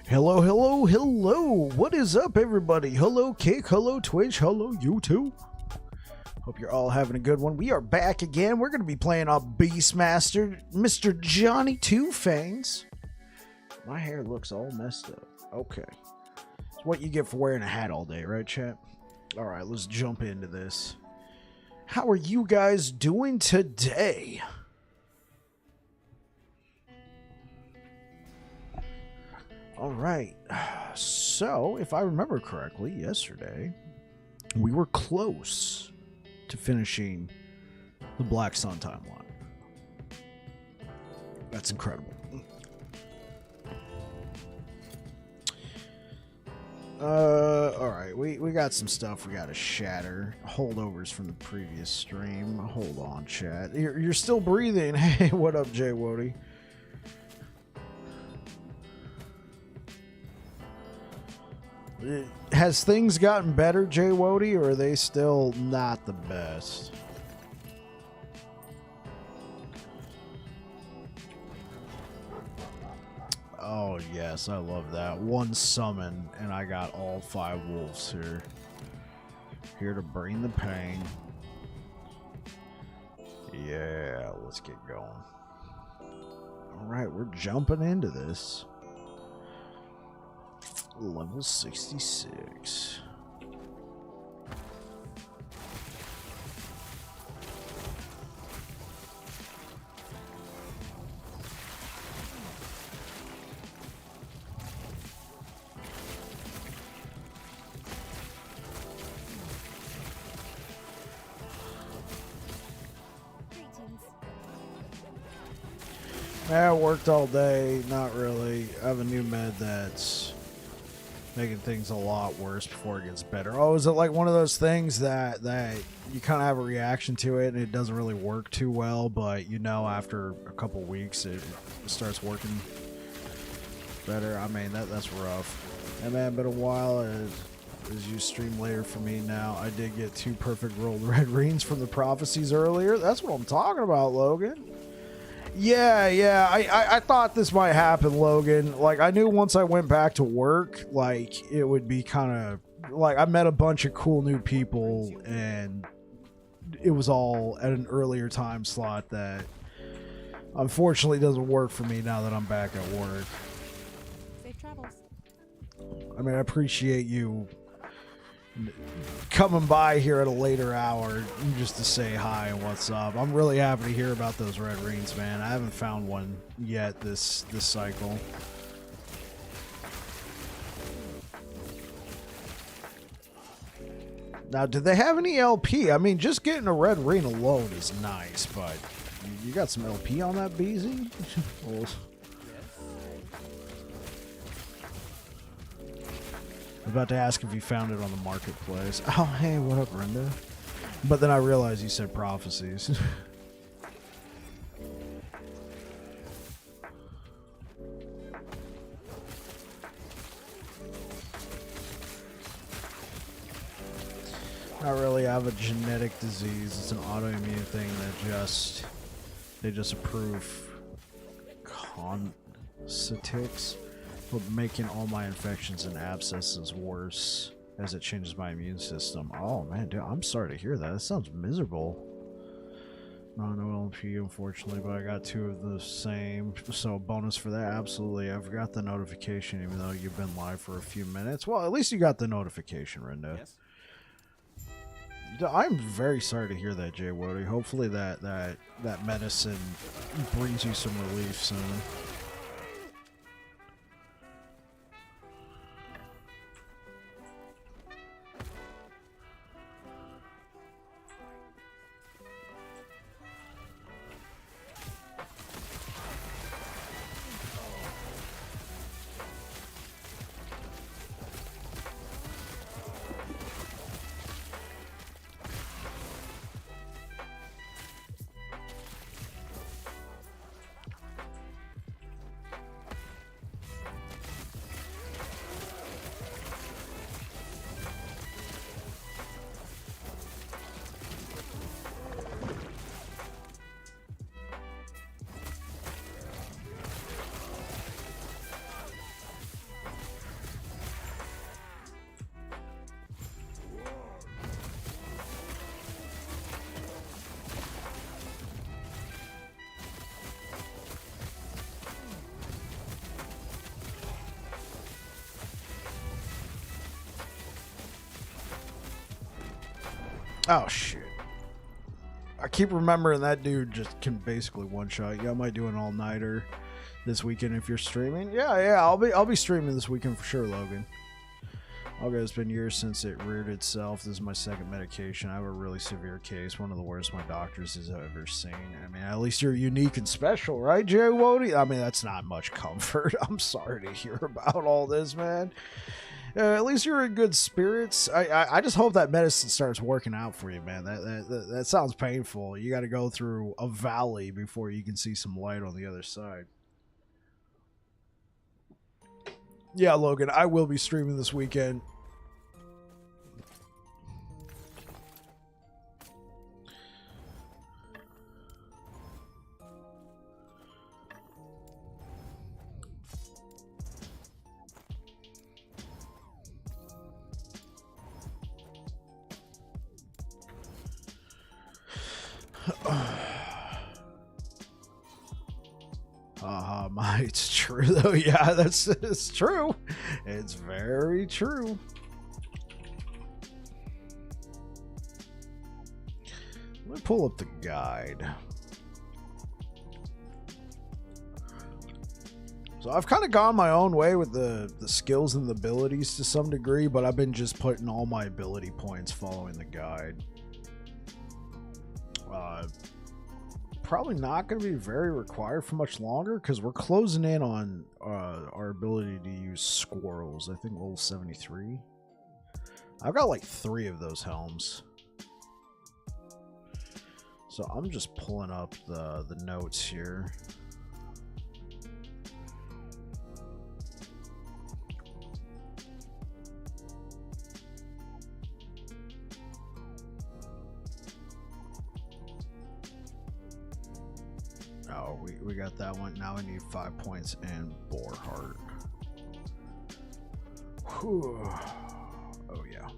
Hello, hello, hello. What is up, everybody? Hello, Kick. Hello, Twitch. Hello, YouTube. Hope you're all having a good one. We are back again. We're going to be playing on Beastmaster, Mr. Johnny Two Fangs. My hair looks all messed up. Okay. It's what you get for wearing a hat all day, right, chat? All right, let's jump into this. How are you guys doing today? All right, so if I remember correctly, yesterday we were close to finishing the Black Sun timeline. That's incredible. All right, we got some stuff we got to shatter. Holdovers from the previous stream. Hold on, chat. You're still breathing. Hey, what up, Jay Wody? Has things gotten better, Jay Wody, or are they still not the best? Oh, yes, I love that. One summon, and I got all 5 wolves here. Here to bring the pain. Yeah, let's get going. Alright, we're jumping into this. Level 66. Yeah, I worked all day. Not really. I have a new med that's making things a lot worse before it gets better. Oh, is it like one of those things that you kind of have a reaction to it and it doesn't really work too well, but you know after a couple weeks it starts working better? I mean, that's rough. And man, been a while as you stream later for me now. I did get 2 perfect rolled red rings from the prophecies earlier. That's what I'm talking about, Logan. Yeah, I thought this might happen, Logan. Like, I knew once I went back to work, like, it would be kind of, like, I met a bunch of cool new people, and it was all at an earlier time slot that unfortunately doesn't work for me now that I'm back at work. Safe travels. I mean, I appreciate you coming by here at a later hour just to say hi and what's up. I'm really happy to hear about those red rings, man. I haven't found one yet this cycle. Now, did they have any LP? I mean, just getting a red ring alone is nice, but you got some LP on that, BZ? Well, I was about to ask if you found it on the marketplace. Oh, hey, what up, Brenda? But then I realized you said prophecies. Not really. I have a genetic disease. It's an autoimmune thing that they just approve constitics. But making all my infections and abscesses worse as it changes my immune system. Oh man, dude, I'm sorry to hear that. That sounds miserable. No LP, unfortunately, but I got 2 of the same. So bonus for that, absolutely. I forgot the notification, even though you've been live for a few minutes. Well, at least you got the notification, Renda. Yes. I'm very sorry to hear that, Jay Wody. Hopefully that medicine brings you some relief soon. Oh, shit. I keep remembering that dude just can basically one-shot. Yeah, I might do an all-nighter this weekend if you're streaming. Yeah, I'll be streaming this weekend for sure, Logan. Okay, it's been years since it reared itself. This is my second medication. I have a really severe case, one of the worst my doctors has ever seen. I mean, at least you're unique and special, right, Jay Wody? I mean, that's not much comfort. I'm sorry to hear about all this, man. At least you're in good spirits. I just hope that medicine starts working out for you, man. That sounds painful. You got to go through a valley before you can see some light on the other side. Yeah, Logan, I will be streaming this weekend. It's true though. Yeah, it's true. It's very true. Let me pull up the guide. So I've kind of gone my own way with the skills and the abilities to some degree, but I've been just putting all my ability points following the guide. Probably not going to be very required for much longer because we're closing in on our ability to use squirrels. I think level 73. I've got like 3 of those helms. So I'm just pulling up the notes here. Oh, we got that one. Now I need 5 points and Boar Heart. Whew. Oh, yeah.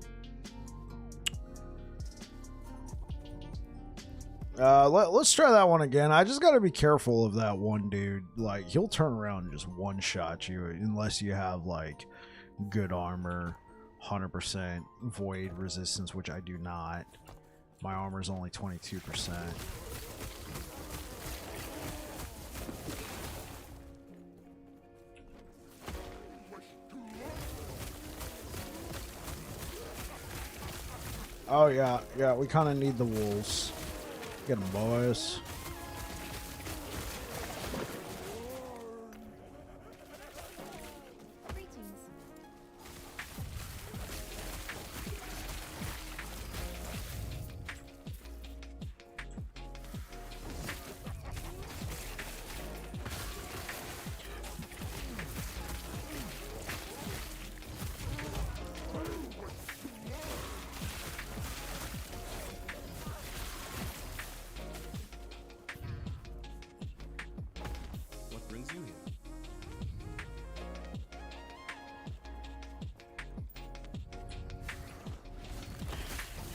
Let's try that one again. I just got to be careful of that one dude. Like, he'll turn around and just one-shot you unless you have, like, good armor, 100% void resistance, which I do not. My armor is only 22%. Oh, yeah, we kind of need the wolves. Get them, boys.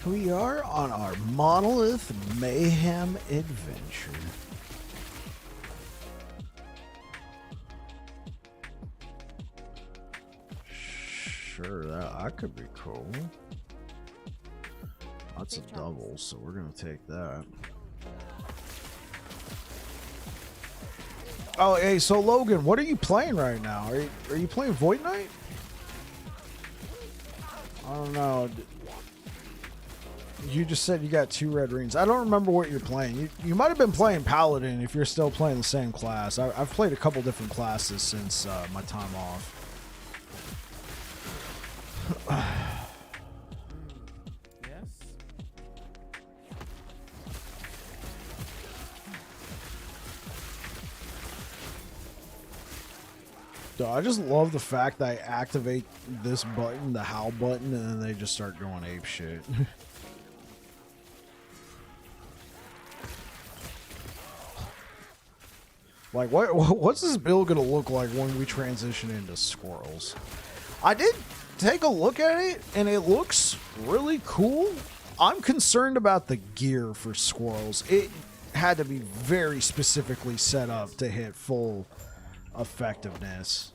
We are on our Monolith Mayhem adventure. Sure, that could be cool. That's a double, so we're gonna take that. Oh, hey, so Logan, what are you playing right now? Are you playing Void Knight? I don't know. You just said you got 2 red rings. I don't remember what you're playing. You might have been playing Paladin if you're still playing the same class. I've played a couple different classes since my time off. Yes. Dude, I just love the fact that I activate this button, the howl button, and then they just start going ape shit. Like, what's this build gonna look like when we transition into squirrels? I did take a look at it, and it looks really cool. I'm concerned about the gear for squirrels. It had to be very specifically set up to hit full effectiveness.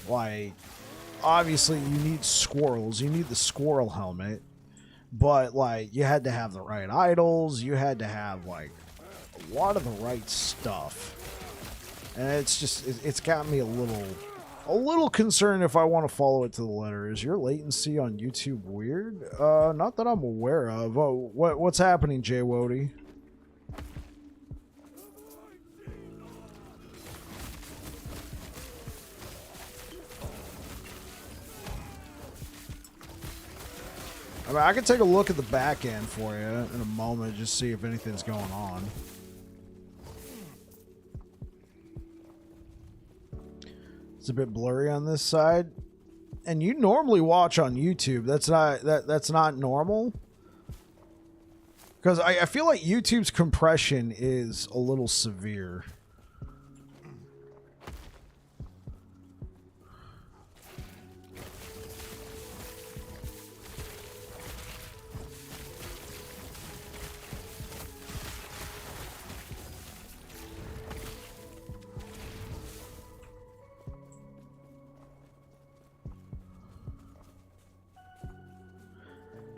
Like, obviously you need squirrels. You need the squirrel helmet. but like you had to have the right idols, you had to have like a lot of the right stuff, and it's got me a little concerned if I want to follow it to the letter. Is your latency on YouTube weird? Not that I'm aware of. Oh, what's happening, Jay Wody? I mean, I can take a look at the back end for you in a moment, just see if anything's going on. It's a bit blurry on this side, and you normally watch on YouTube. That's not normal, because I feel like YouTube's compression is a little severe.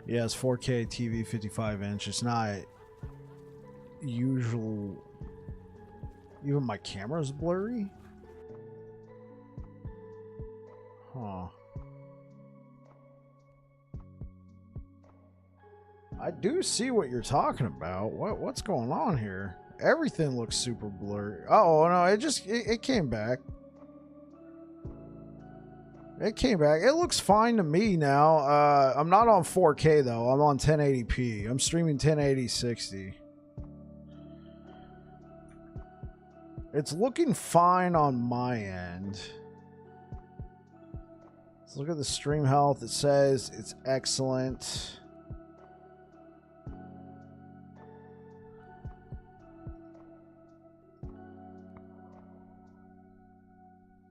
Yeah, it's 4K TV, 55 inch. It's not usual. Even my camera's blurry. Huh. I do see what you're talking about. What's going on here? Everything looks super blurry. Oh no, it came back. It came back. It looks fine to me now. I'm not on 4K though. I'm on 1080p. I'm streaming 1080 60. It's looking fine on my end. Let's look at the stream health. It says it's excellent.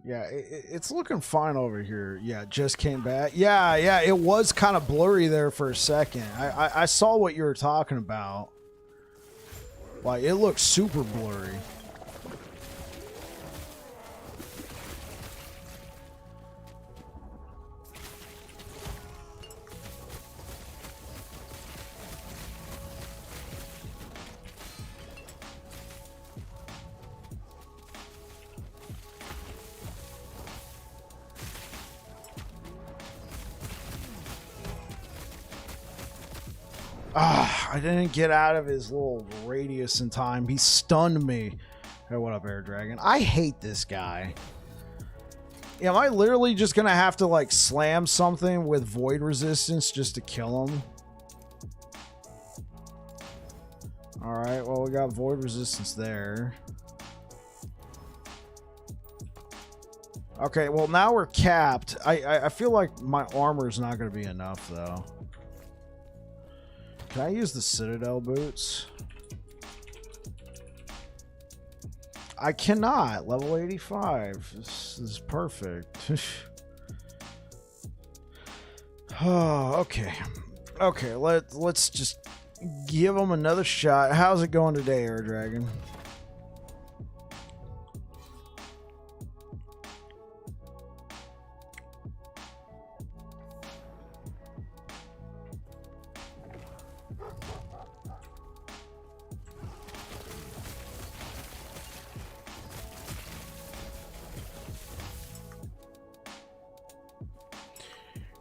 Yeah, it's looking fine over here. Yeah, just came back. Yeah, it was kind of blurry there for a second. I saw what you were talking about. Like, it looks super blurry. I didn't get out of his little radius in time. He stunned me. Hey, what up, Air Dragon? I hate this guy. Am I literally just gonna have to like slam something with void resistance just to kill him? Alright, well, we got void resistance there. Okay, well, now we're capped. I feel like my armor's not gonna be enough though. Can I use the Citadel boots? I cannot. Level 85. This is perfect. Oh, okay. Okay, let's just give him another shot. How's it going today, Air Dragon?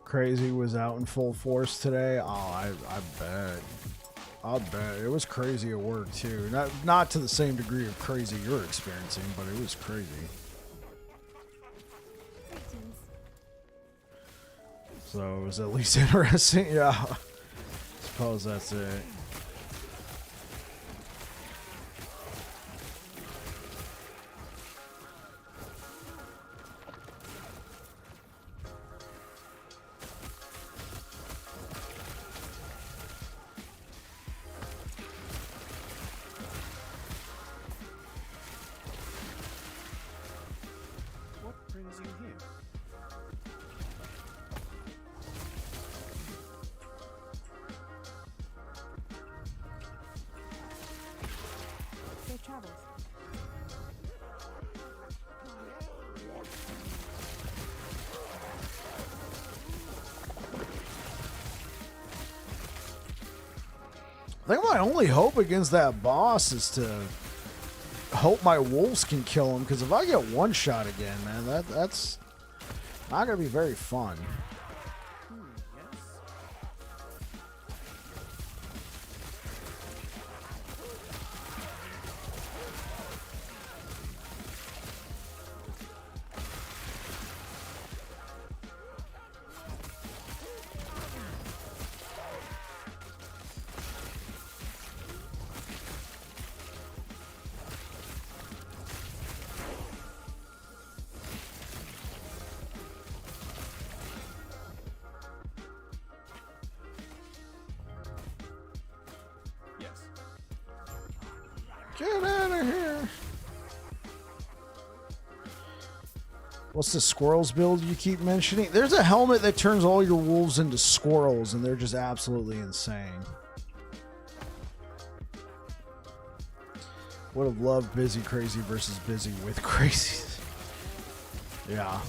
Crazy was out in full force today. Oh, I bet. I'll bet. It was crazy at work too. Not to the same degree of crazy you're experiencing, but it was crazy. So it was at least interesting. Yeah. Suppose that's it. I think my only hope against that boss is to hope my wolves can kill him, because if I get one shot again, man, that's not gonna be very fun. Get out of here. What's the squirrels build you keep mentioning? There's a helmet that turns all your wolves into squirrels, and they're just absolutely insane. Would have loved busy crazy versus busy with crazy. Yeah.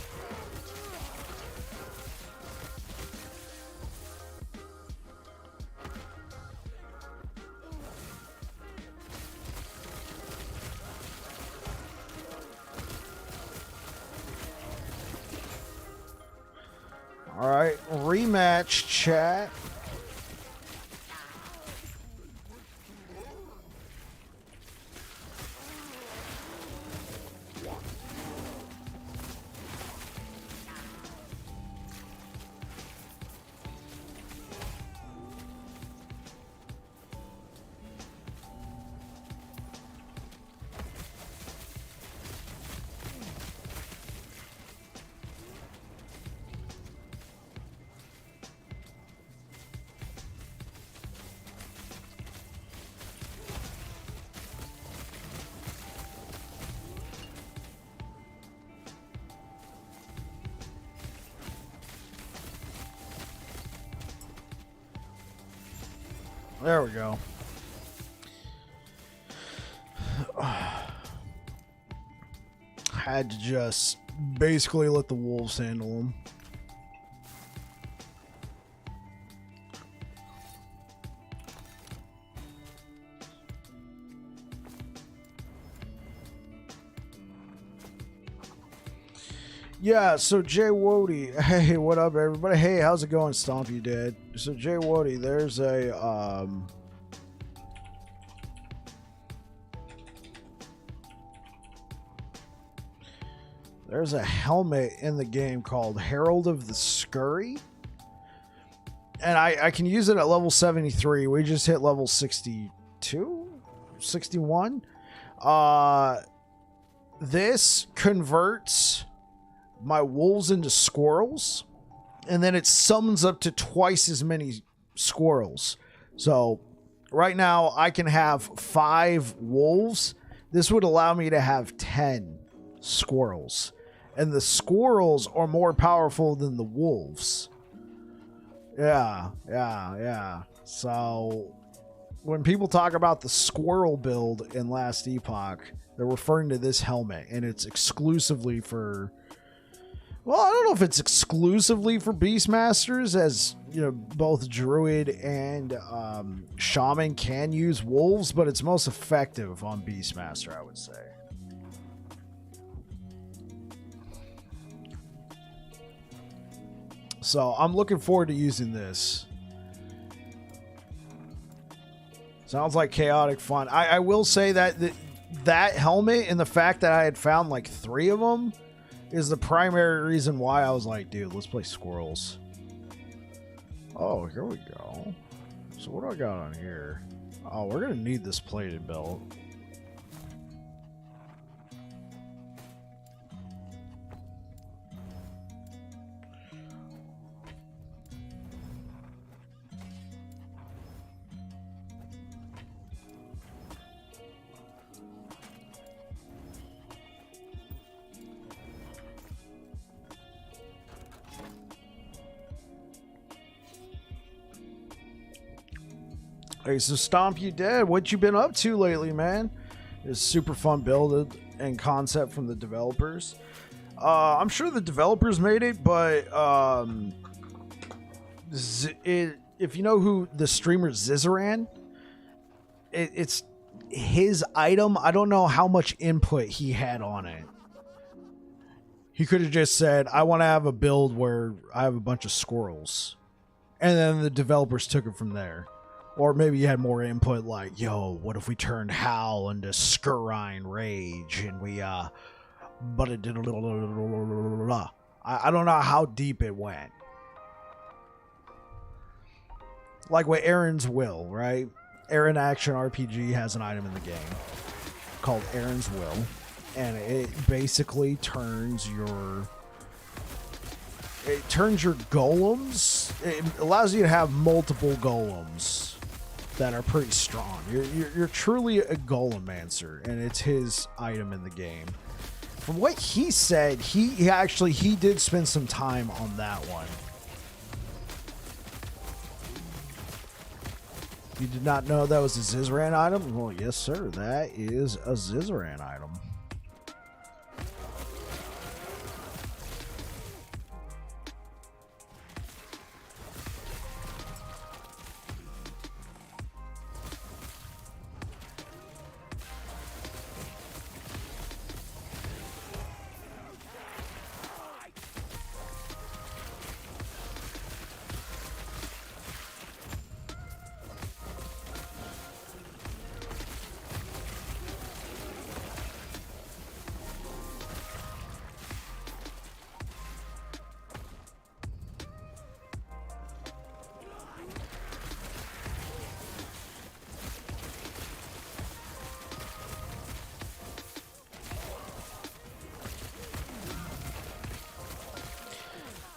All right, rematch, chat. There we go. Had to just basically let the wolves handle them. Yeah, so Jay Wody, hey, what up, everybody? Hey, how's it going, Stomp You Dead? So Jay Wody, there's a helmet in the game called Herald of the Scurry, and I can use it at level 73. We just hit level 62, 61. This converts my wolves into squirrels, and then it summons up to twice as many squirrels. So right now I can have 5 wolves. This would allow me to have 10 squirrels, and the squirrels are more powerful than the wolves. Yeah. So when people talk about the squirrel build in Last Epoch, they're referring to this helmet, and it's exclusively for, well, I don't know if it's exclusively for Beastmasters, as you know, both Druid and Shaman can use wolves, but it's most effective on Beastmaster, I would say. So I'm looking forward to using this. Sounds like chaotic fun. I will say that that helmet, and the fact that I had found like 3 of them, is the primary reason why I was like, dude, let's play squirrels. Oh, here we go. So what do I got on here? Oh, we're gonna need this plated belt. Hey, so Stomp You Dead, what you been up to lately, man? It's super fun build and concept from the developers. I'm sure the developers made it, but if you know who the streamer Zizaran, it's his item. I don't know how much input he had on it. He could have just said, I want to have a build where I have a bunch of squirrels. And then the developers took it from there. Or maybe you had more input like, yo, what if we turned Howl into Scurrine Rage and we, but it did a little, I don't know how deep it went. Like with Aaron's Will, right? Aaron Action RPG has an item in the game called Aaron's Will. And it basically turns your golems. It allows you to have multiple golems that are pretty strong. You're truly a golemancer, and it's his item in the game. From what he said, he did spend some time on that one. You did not know that was a Zizran item? Well, yes, sir. That is a Zizran item.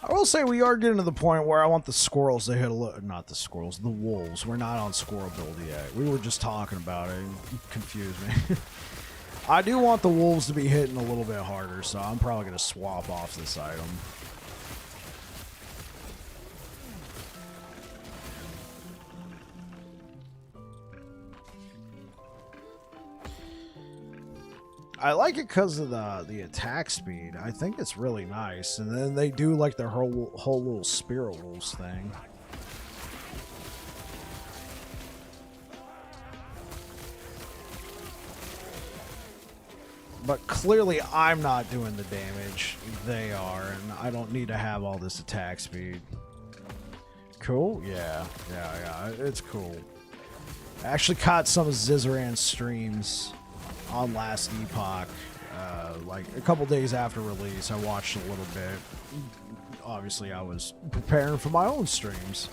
I will say we are getting to the point where I want the squirrels to hit a little, not the squirrels, the wolves. We're not on squirrel build yet. We were just talking about it. You confused me. I do want the wolves to be hitting a little bit harder, so I'm probably going to swap off this item. I like it because of the attack speed. I think it's really nice. And then they do like their whole little spirit wolves thing. But clearly I'm not doing the damage. They are, and I don't need to have all this attack speed. Cool? Yeah, it's cool. I actually caught some of Zizran's streams on last Epoch, like a couple days after release. I watched a little bit. Obviously I was preparing for my own streams,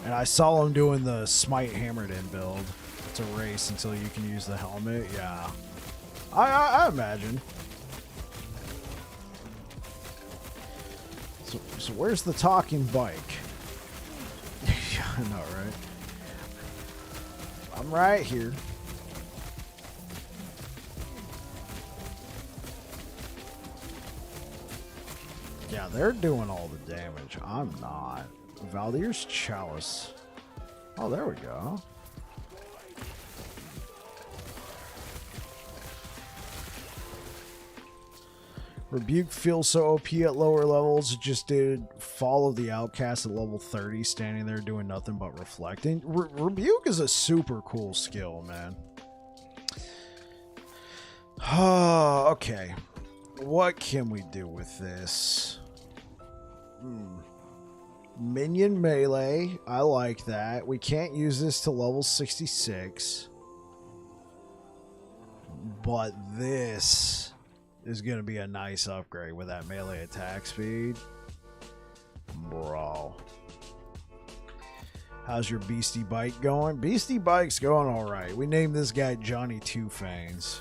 and I saw him doing the Smite Hammered In build. It's a race until you can use the helmet. Yeah, I imagine. So where's the talking bike? Yeah, I know, right? I'm right here. Yeah, they're doing all the damage. I'm not. Valdir's Chalice. Oh, there we go. Rebuke feels so OP at lower levels. It just did follow the outcast at level 30, standing there doing nothing but reflecting. Rebuke is a super cool skill, man. Okay. What can we do with this? Minion melee. I like that. We can't use this to level 66. But this is going to be a nice upgrade with that melee attack speed. Bro. How's your Beastie Bike going? Beastie Bike's going alright. We named this guy Johnny Two Fangs.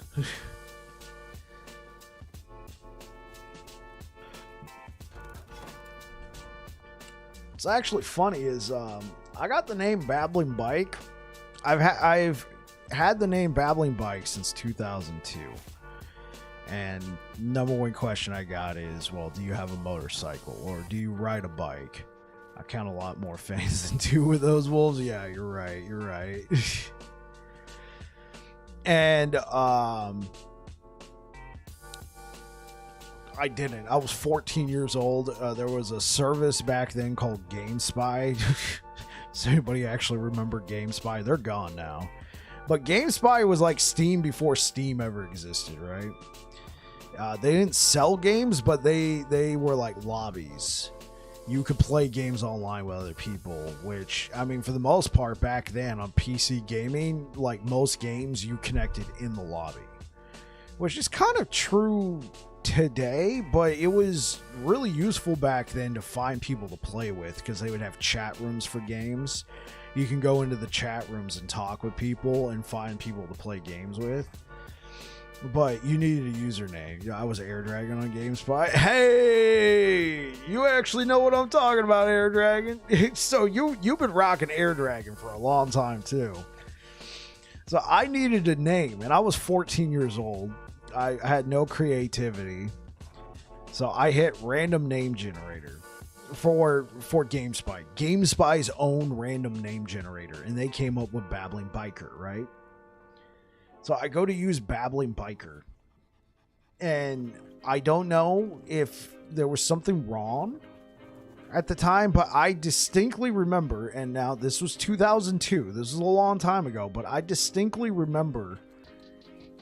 What's actually funny is I got the name Babbling Bike. I've had the name Babbling Bike since 2002. And number one question I got is, well, do you have a motorcycle or do you ride a bike? I count a lot more fangs than two with those wolves. Yeah, you're right. You're right. And I didn't. I was 14 years old. There was a service back then called GameSpy. Does anybody actually remember GameSpy? They're gone now. But GameSpy was like Steam before Steam ever existed, right? They didn't sell games, but they were like lobbies. You could play games online with other people, which, I mean, for the most part back then on PC gaming, like most games, you connected in the lobby, which is kind of true today, but it was really useful back then to find people to play with because they would have chat rooms for games. You can go into the chat rooms and talk with people and find people to play games with. But you needed a username. I was Air Dragon on GameSpy. Hey, you actually know what I'm talking about, Air Dragon. So you've been rocking Air Dragon for a long time too. So I needed a name, and I was 14 years old. I had no creativity, so I hit random name generator for GameSpy. GameSpy's own random name generator, and they came up with Babbling Biker, right? So I go to use Babbling Biker, and I don't know if there was something wrong at the time, but I distinctly remember, and now this was 2002, this is a long time ago, but I distinctly remember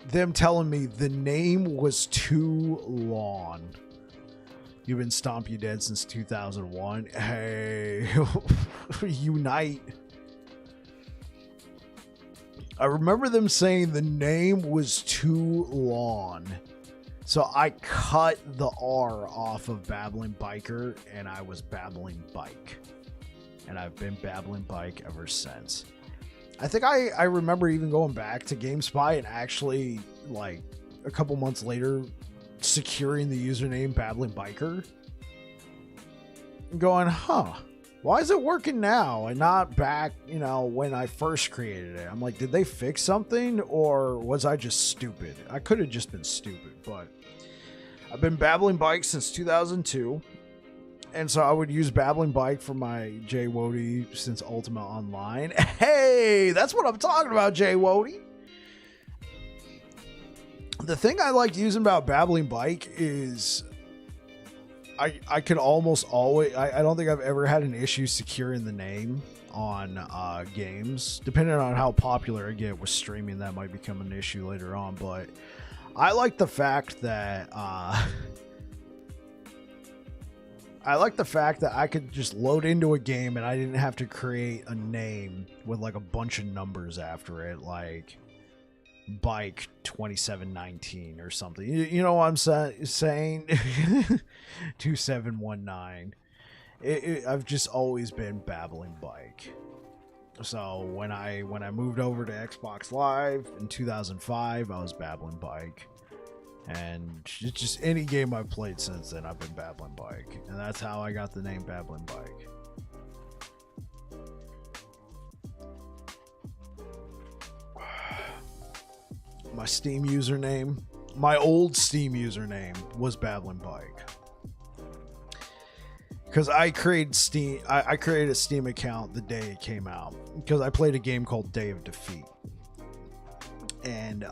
them telling me the name was too long. You've been Stomp You Dead since 2001. Hey, unite. I remember them saying the name was too long. So I cut the R off of Babbling Biker and I was Babbling Bike. And I've been Babbling Bike ever since. I think I remember even going back to GameSpy and actually, like, a couple months later, securing the username Babbling Biker. And going, huh, why is it working now and not back, you know, when I first created it? I'm like, did they fix something or was I just stupid? I could have just been stupid, but I've been Babbling Bike since 2002. And so I would use Babbling Bike for my Jay Wody since Ultima Online. Hey, that's what I'm talking about, Jay Wody. The thing I liked using about Babbling Bike is I could almost always... I don't think I've ever had an issue securing the name on games. Depending on how popular I get with streaming, that might become an issue later on. But I like the fact that... I like the fact that I could just load into a game and I didn't have to create a name with like a bunch of numbers after it, like Bike 2719 or something. You know what I'm saying? 2719. I've just always been Babbling Bike. So when I moved over to Xbox Live in 2005, I was Babbling Bike. And just any game I've played since then, I've been Babbling Bike. And that's how I got the name Babbling Bike. My Steam username, my old Steam username was Babbling Bike. Because I created a Steam account the day it came out. Because I played a game called Day of Defeat. And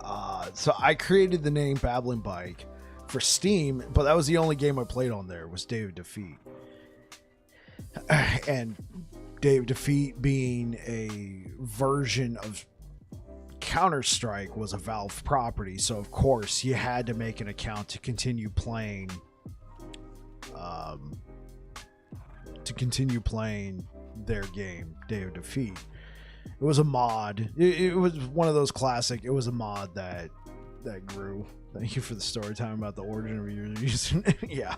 so I created the name Babbling Bike for Steam, but that was the only game I played on there was Day of Defeat. And Day of Defeat being a version of Counter-Strike was a Valve property, so of course you had to make an account to continue playing their game, Day of Defeat. It was a mod. It was one of those classic. It was a mod that grew. Thank you for the story time about the origin of your username.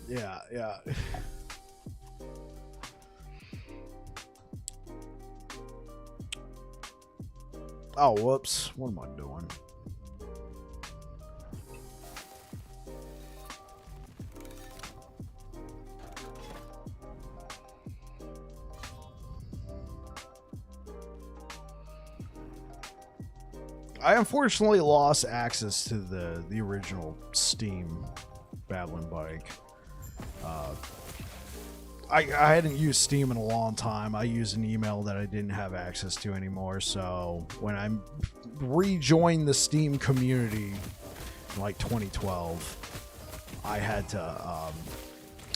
Yeah. Oh, whoops. What am I doing? I unfortunately lost access to the original Steam Babbling Bike. I hadn't used Steam in a long time. I used an email that I didn't have access to anymore. So when I rejoined the Steam community in like 2012, I had to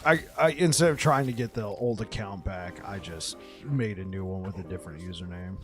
I instead of trying to get the old account back, I just made a new one with a different username.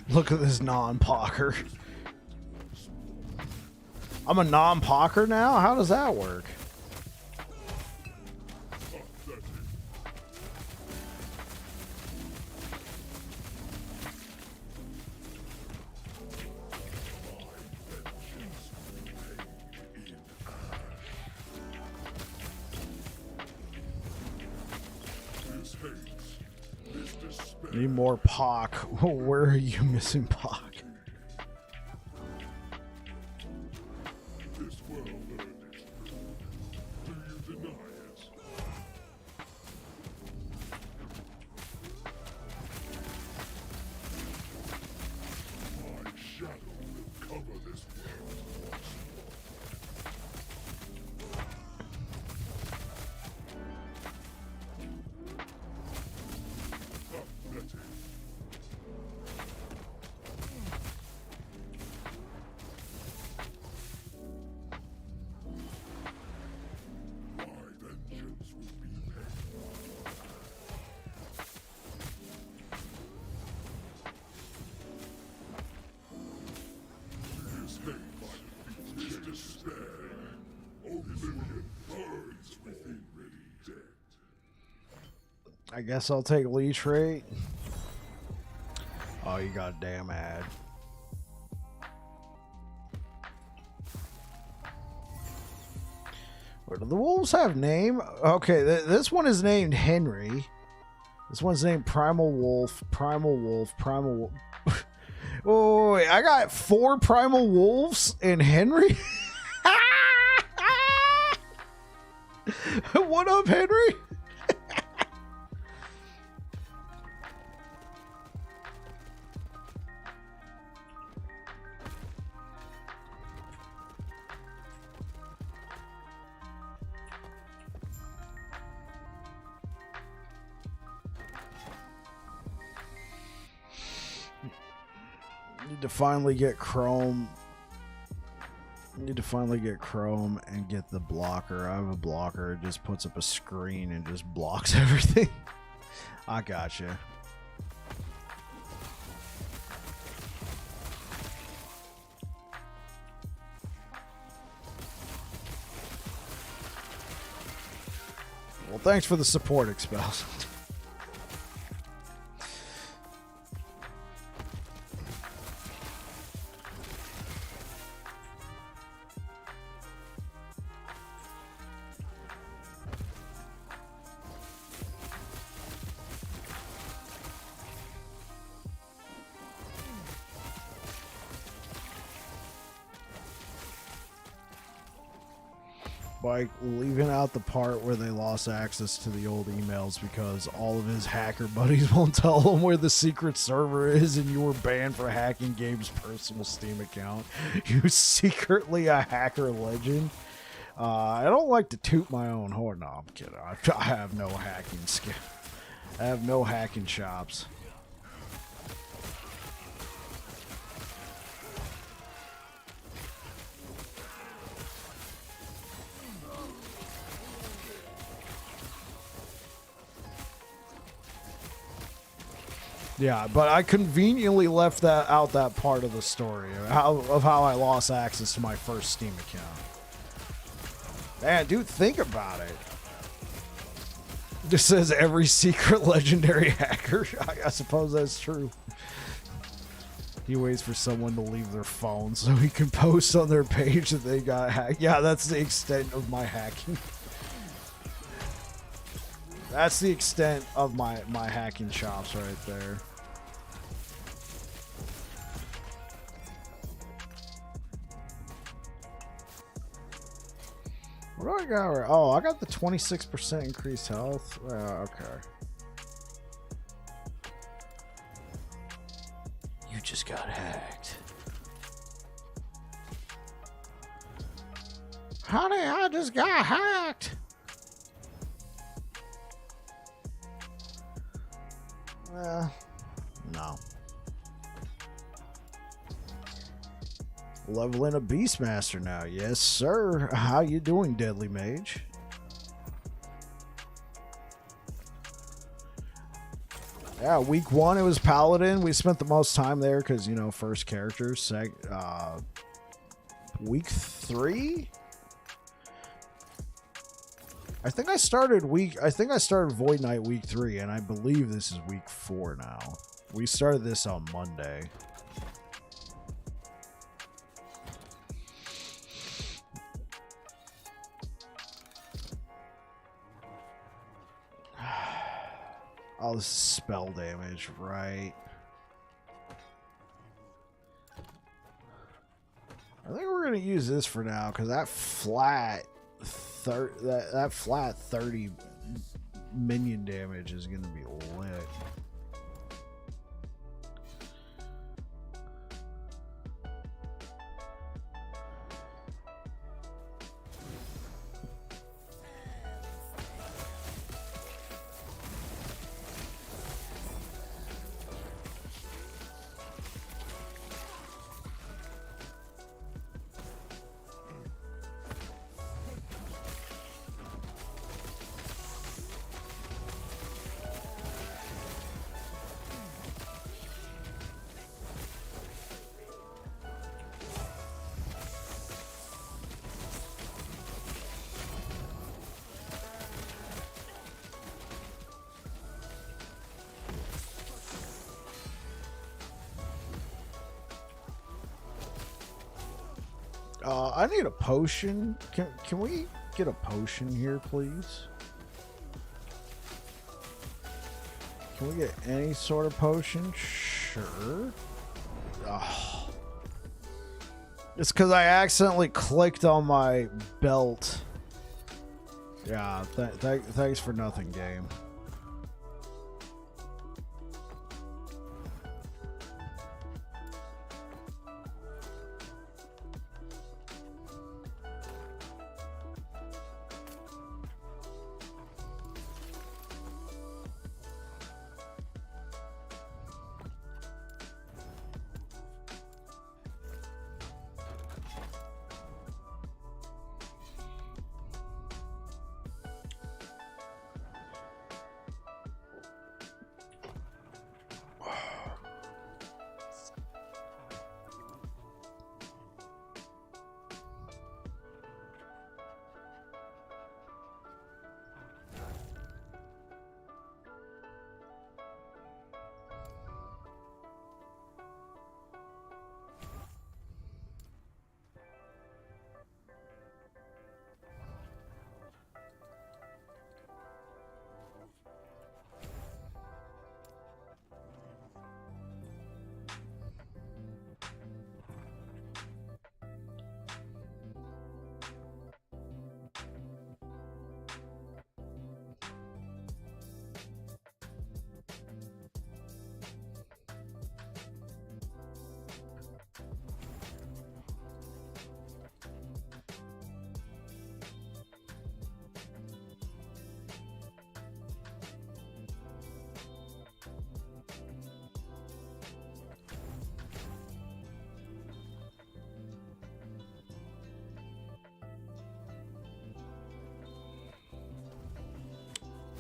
Look at this non-pocker. I'm a non-pocker now? How does that work? Need more Pock. Where are you missing Pock? This world earned its truth. Do you deny it? My shadow will cover this world. Pathetic. My vengeance will be paid. This hate my defeat, this despair. Oblivion burns within me. Dead. I guess I'll take leech rate. Oh, you got a damn ad. Where do the wolves have name? Okay, this one is named Henry. This one's named Primal Wolf, Primal Wolf, Primal Wolf. Wait, I got 4 Primal Wolves in Henry? What up, Henry? Need to finally get Chrome. Need to finally get Chrome and get the blocker. I have a blocker. It just puts up a screen and just blocks everything. I gotcha. Well, thanks for the support, Expels. By leaving out the part where they lost access to the old emails because all of his hacker buddies won't tell him where the secret server is, and you were banned for hacking Gabe's personal Steam account. You secretly a hacker legend. I don't like to toot my own horn. No, I'm kidding. I have no hacking skill. I have no hacking chops. Yeah, but I conveniently left that part of the story of how I lost access to my first Steam account. Man, dude, think about it. Just says every secret legendary hacker. I suppose that's true. He waits for someone to leave their phone so he can post on their page that they got hacked. Yeah, that's the extent of my hacking. That's the extent of my hacking chops right there. What do I got? Oh, I got the 26% increased health. Okay. You just got hacked. Honey, I just got hacked. No. Leveling a Beastmaster now. Yes, sir. How you doing, Deadly Mage? Yeah, week 1 it was Paladin. We spent the most time there because, you know, first character. Week 3? I think I started Void Knight week 3, and I believe this is week 4 now. We started this on Monday. Oh, this is spell damage, right? I think we're gonna use this for now because that flat 30 minion damage is gonna be lit. I need a potion. Can we get a potion here, please? Can we get any sort of potion? Sure. Oh. It's because I accidentally clicked on my belt. Yeah, thanks for nothing, game.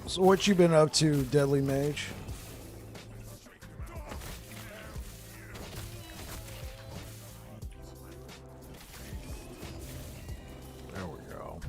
So what you been up to, Deadly Mage? There we go.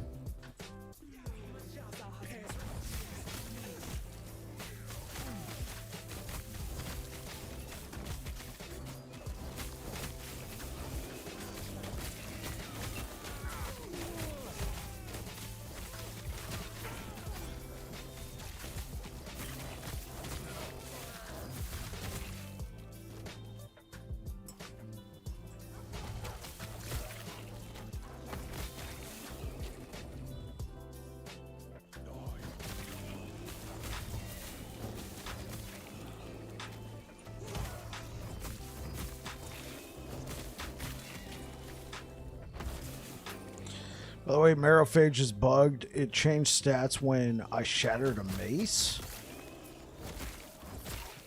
By the way, Marrowphage is bugged. It changed stats when I shattered a mace.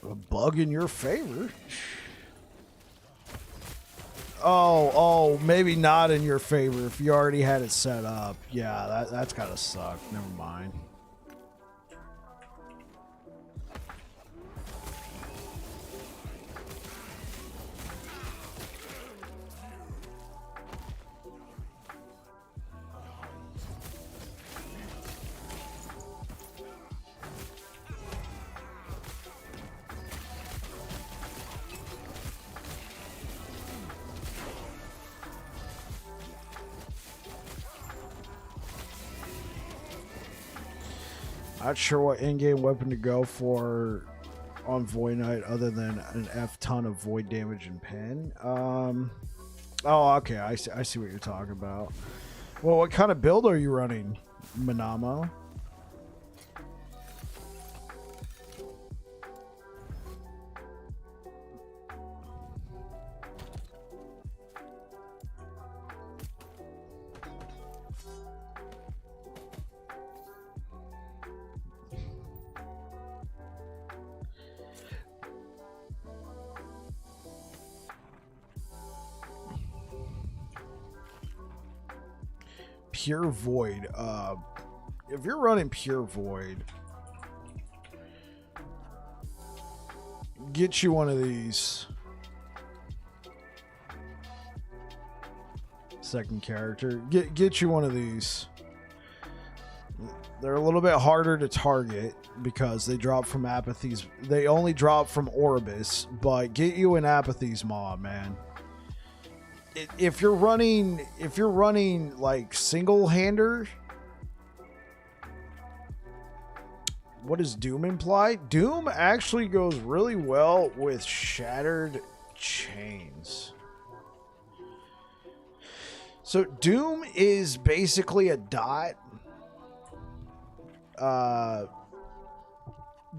A bug in your favor. Oh, maybe not in your favor if you already had it set up. Yeah, that's gotta suck. Never mind. Not sure what in-game weapon to go for on Void Knight other than an F ton of void damage and pen. Oh, okay. I see what you're talking about. Well, what kind of build are you running, Manamo? Pure Void. If you're running Pure Void, get you one of these. Second character. Get you one of these. They're a little bit harder to target because they drop from Apathy's. They only drop from Orbis, but get you an Apathy's mob, man. If you're running like single-hander, what does Doom imply? Doom actually goes really well with Shattered Chains. So Doom is basically a dot.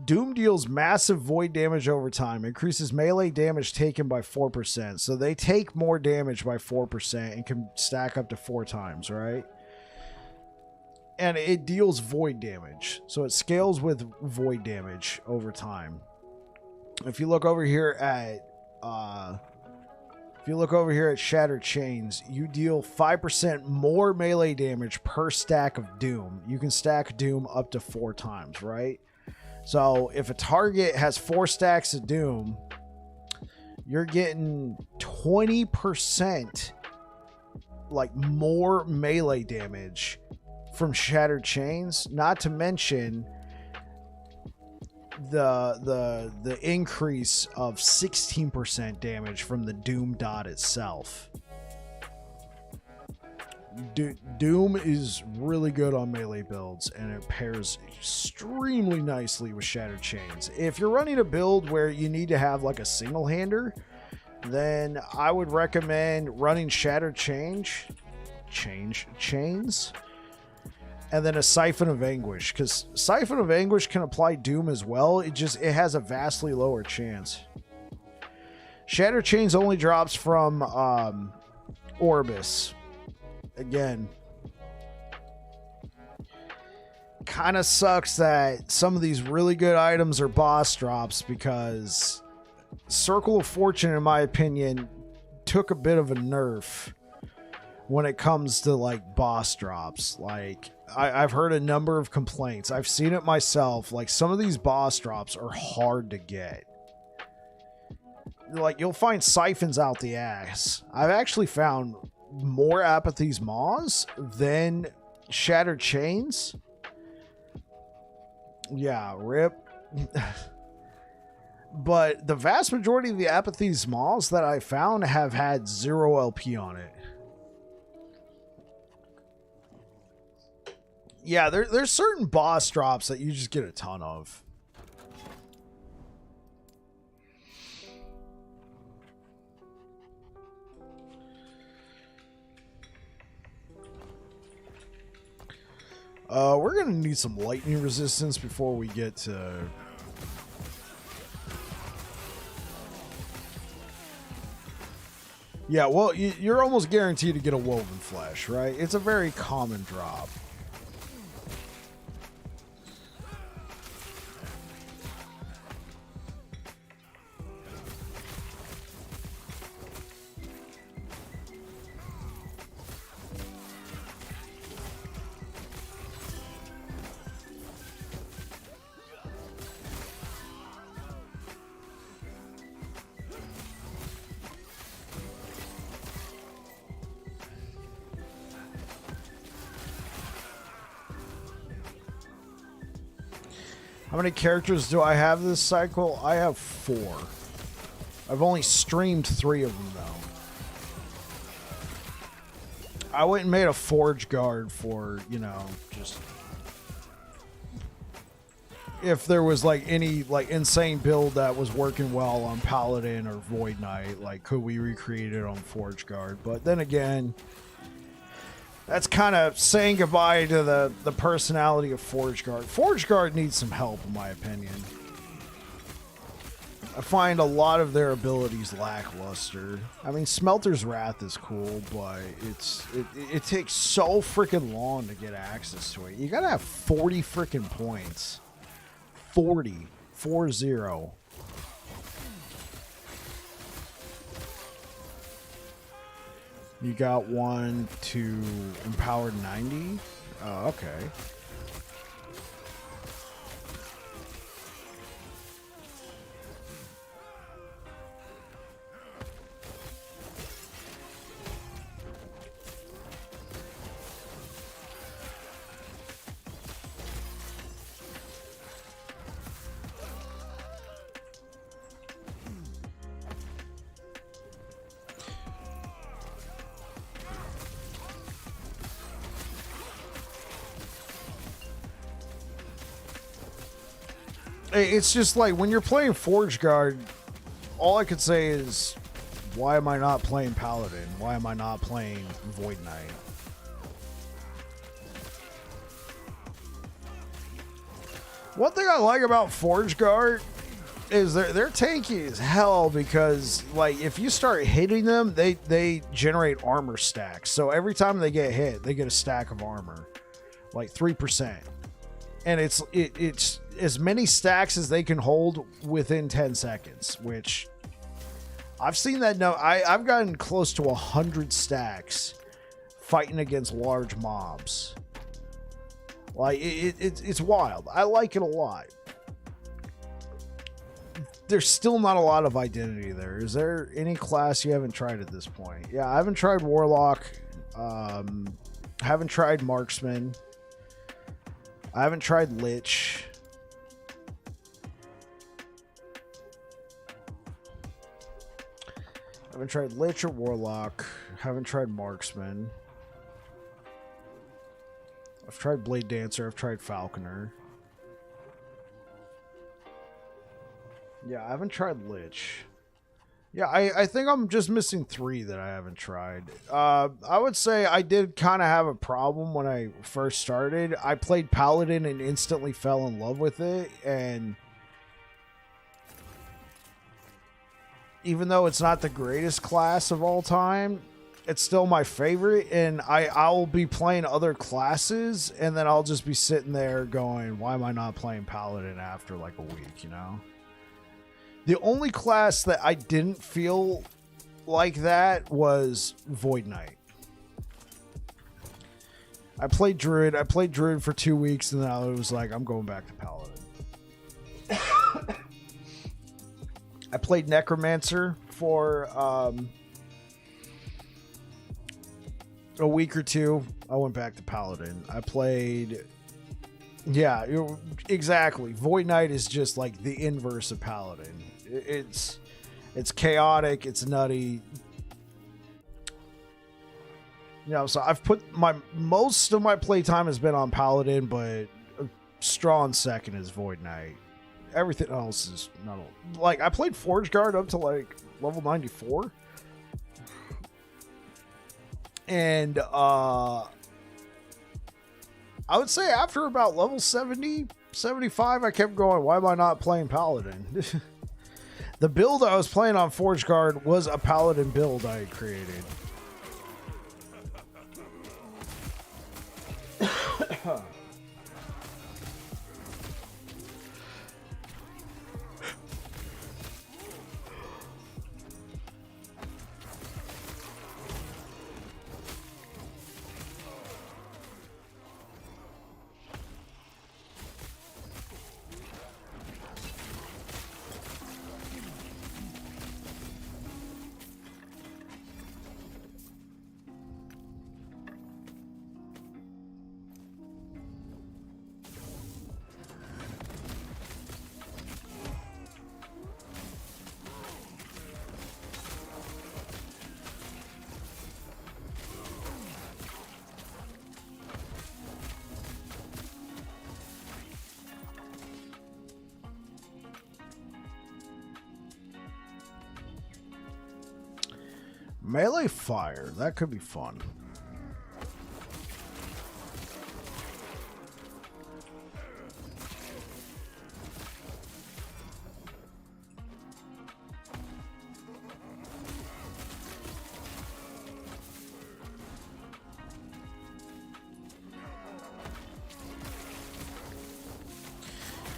Doom deals massive void damage over time, increases melee damage taken by 4%. So they take more damage by 4% and can stack up to 4 times, right? And it deals void damage. So it scales with void damage over time. If you look over here at Shattered Chains, you deal 5% more melee damage per stack of Doom. You can stack Doom up to 4 times, right? So if a target has 4 stacks of Doom, you're getting 20% like more melee damage from Shattered Chains, not to mention the increase of 16% damage from the Doom dot itself. Doom is really good on melee builds, and it pairs extremely nicely with Shattered Chains. If you're running a build where you need to have like a single-hander, then I would recommend running Shattered Chains, and then a Siphon of Anguish, because Siphon of Anguish can apply Doom as well. It has a vastly lower chance. Shattered Chains only drops from Orbis. Again, kind of sucks that some of these really good items are boss drops, because Circle of Fortune, in my opinion, took a bit of a nerf when it comes to like boss drops. Like I've heard a number of complaints. I've seen it myself. Like some of these boss drops are hard to get. Like you'll find siphons out the ass. I've actually found more Apathy's Maws than Shattered Chains. Yeah, rip. But the vast majority of the Apathy's Maws that I found have had 0 LP on it. Yeah, there's certain boss drops that you just get a ton of. We're gonna need some lightning resistance before we get to... Yeah, well, you're almost guaranteed to get a Woven Flesh, right? It's a very common drop. How many characters do I have this cycle? I have 4. I've only streamed 3 of them, though. I went and made a Forge Guard for, you know, just if there was like any like insane build that was working well on Paladin or Void Knight, like could we recreate it on Forge Guard? But then again, that's kind of saying goodbye to the personality of Forge Guard. Forge Guard needs some help, in my opinion. I find a lot of their abilities lackluster. I mean, Smelter's Wrath is cool, but it takes so freaking long to get access to it. You gotta have 40 freaking points. 40. 40. You got one to empowered 90? Oh, okay. It's just like when you're playing Forge Guard, all I could say is, why am I not playing Paladin? Why am I not playing Void Knight? One thing I like about Forge Guard is they're tanky as hell, because like if you start hitting them, they generate armor stacks. So every time they get hit, they get a stack of armor, like 3%. And it's as many stacks as they can hold within 10 seconds, which I've seen that. No, I've gotten close to 100 stacks fighting against large mobs. Like it's wild. I like it a lot. There's still not a lot of identity there. Is there any class you haven't tried at this point? Yeah, I haven't tried Warlock. Haven't tried Marksman. I haven't tried Lich. I haven't tried Lich or Warlock. Haven't tried Marksman. I've tried Blade Dancer. I've tried Falconer. Yeah, I haven't tried Lich. Yeah, I think I'm just missing 3 that I haven't tried. I would say I did kind of have a problem when I first started. I played Paladin and instantly fell in love with it, and even though it's not the greatest class of all time, it's still my favorite, and I'll be playing other classes, and then I'll just be sitting there going, why am I not playing Paladin after like a week, you know? The only class that I didn't feel like that was Void Knight. I played Druid. I played Druid for 2 weeks, and then I was like, I'm going back to Paladin. I played Necromancer for a week or 2. I went back to Paladin. I played... Yeah, exactly. Void Knight is just like the inverse of Paladin. It's chaotic, it's nutty. You know, so I've put most of my playtime has been on Paladin, but a strong second is Void Knight. Everything else is not like I played Forge Guard up to like level 94. And I would say after about level 70, 75, I kept going, why am I not playing Paladin? The build I was playing on Forge Guard was a Paladin build I had created. Melee fire. That could be fun.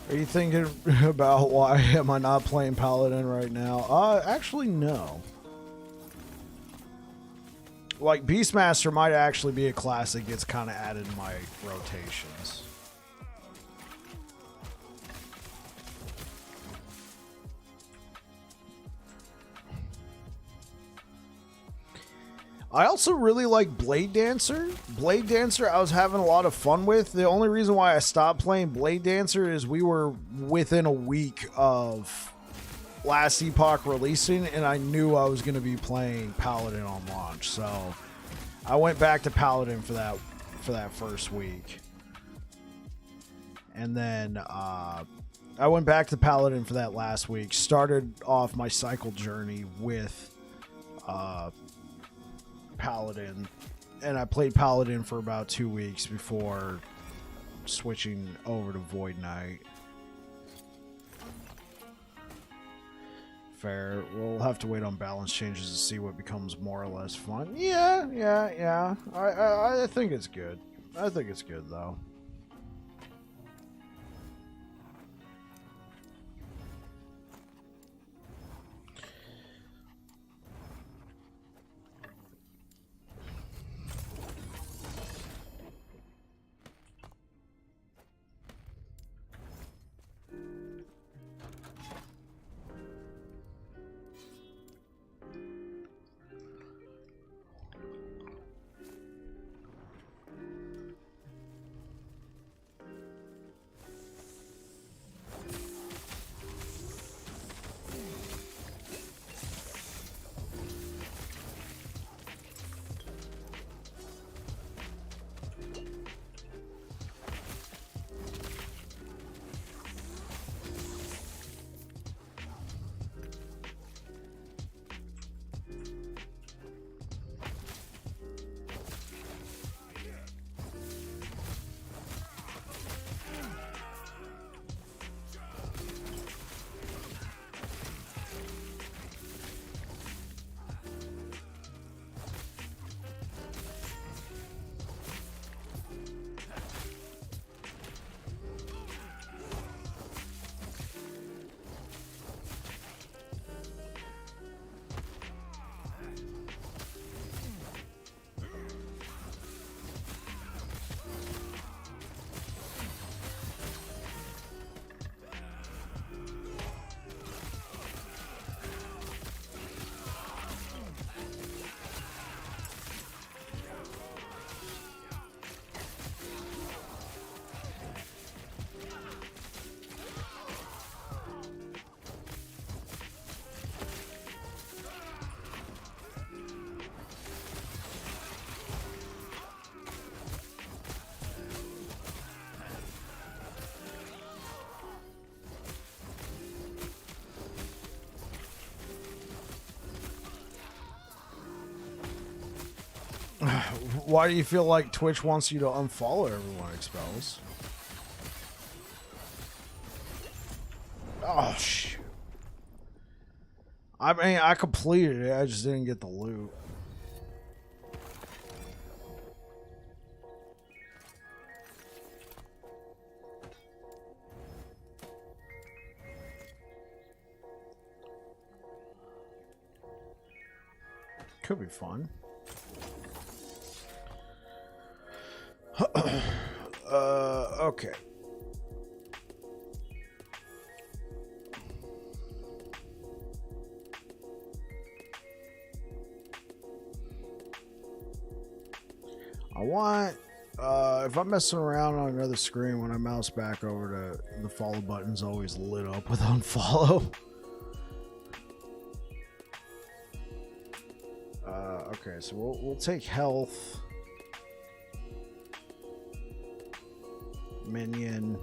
Are you thinking about why am I not playing Paladin right now? Actually, no. Like, Beastmaster might actually be a class that gets kind of added in my rotations. I also really like Blade Dancer. Blade Dancer I was having a lot of fun with. The only reason why I stopped playing Blade Dancer is we were within a week of last Epoch releasing, and I knew I was going to be playing Paladin on launch. So I went back to Paladin for that first week. And then I went back to Paladin for that last week. Started off my cycle journey with Paladin, and I played Paladin for about 2 weeks before switching over to Void Knight. Fair. We'll have to wait on balance changes to see what becomes more or less fun. Yeah. I think it's good. I think it's good, though. Why do you feel like Twitch wants you to unfollow everyone, Expels? Oh, shoot. I mean, I completed it. I just didn't get the loot. Could be fun. Okay. I want, if I'm messing around on another screen, when I mouse back over to the follow button's always lit up with unfollow. Okay, so we'll take health. Minion,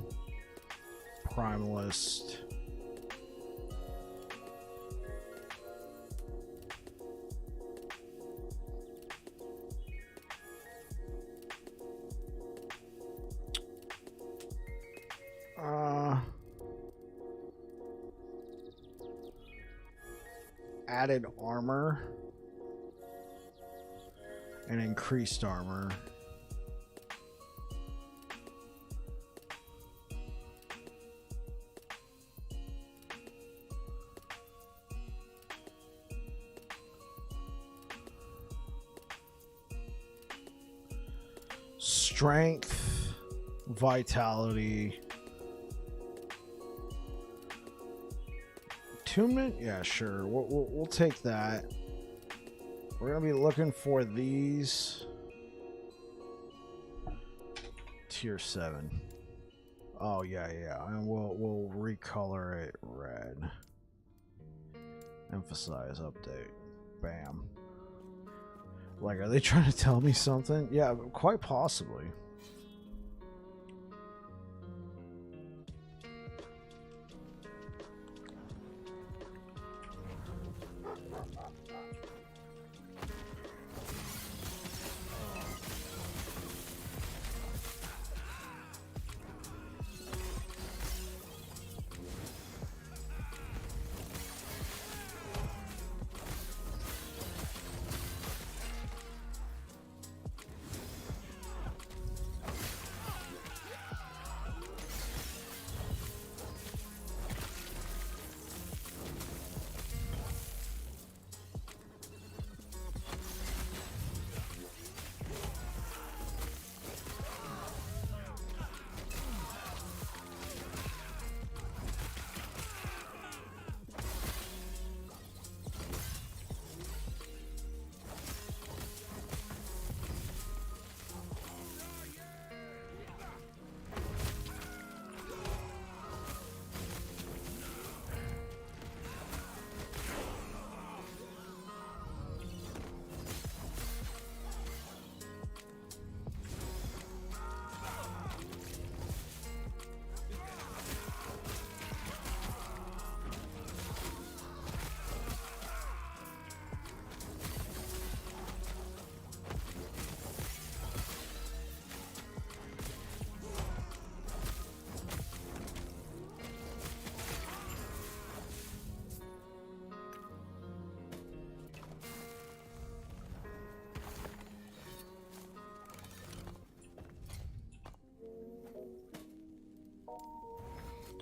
Primalist, Added armor and increased armor. Strength, vitality, attunement. Yeah, sure. We'll take that. We're gonna be looking for these. Tier 7. Oh yeah, and we'll recolor it red. Emphasize update. Bam. Like, are they trying to tell me something? Yeah, quite possibly.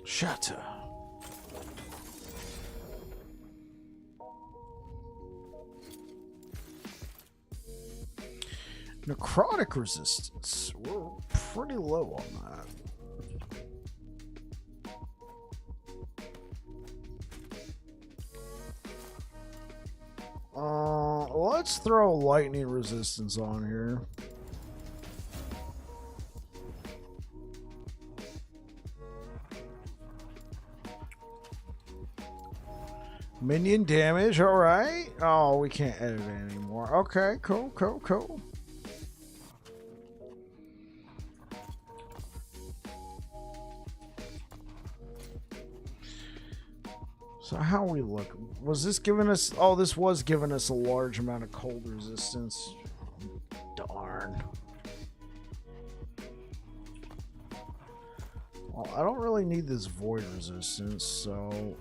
Shatter. Necrotic resistance. We're pretty low on that. Let's throw lightning resistance on here. Minion damage, alright. Oh, we can't edit it anymore. Okay, cool. So how we look? Was this giving us... Oh, this was giving us a large amount of cold resistance. Darn. Well, I don't really need this void resistance, so...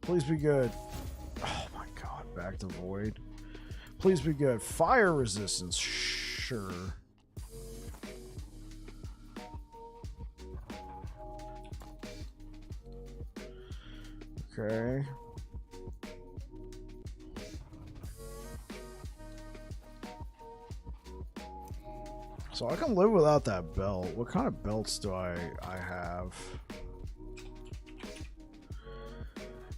Please be good. Oh my god, back to void. Please be good. Fire resistance, sure. Okay. So I can live without that belt. What kind of belts do I have?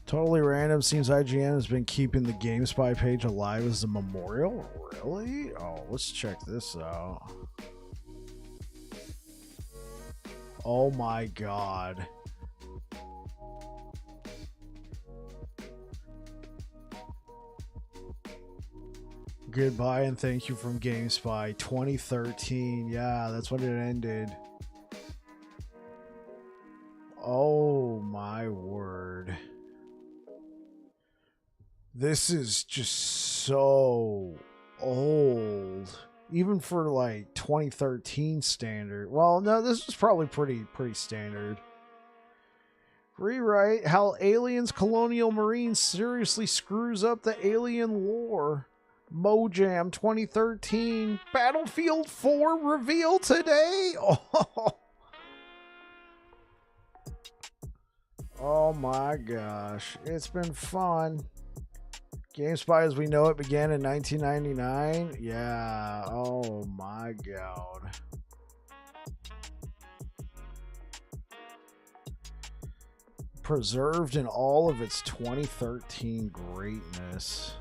Totally random. Seems IGN has been keeping the GameSpy page alive as a memorial. Really? Oh, let's check this out. Oh my god. Goodbye and thank you from GameSpy 2013. Yeah, that's when it ended. Oh my word. This is just so old. Even for like 2013 standard. Well, no, this was probably pretty standard. Rewrite how aliens colonial marines seriously screws up the alien lore. Mojam 2013 Battlefield 4 reveal today. Oh. Oh my gosh, it's been fun. GameSpy as we know it began in 1999. Yeah, oh my god. Preserved in all of its 2013 greatness.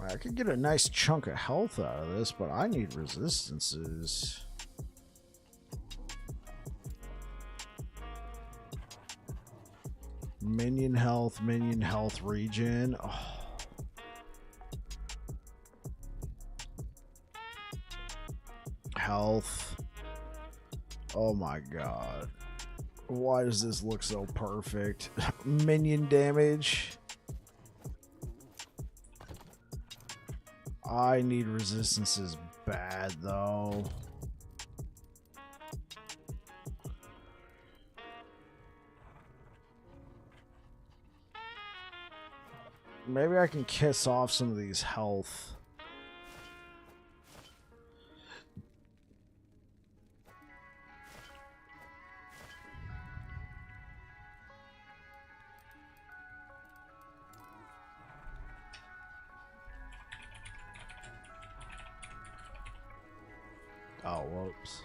I could get a nice chunk of health out of this, but I need resistances. Minion health regen. Oh. Health. Oh my god. Why does this look so perfect? Minion damage. I need resistances bad though. Maybe I can kiss off some of these health. Oh, whoops.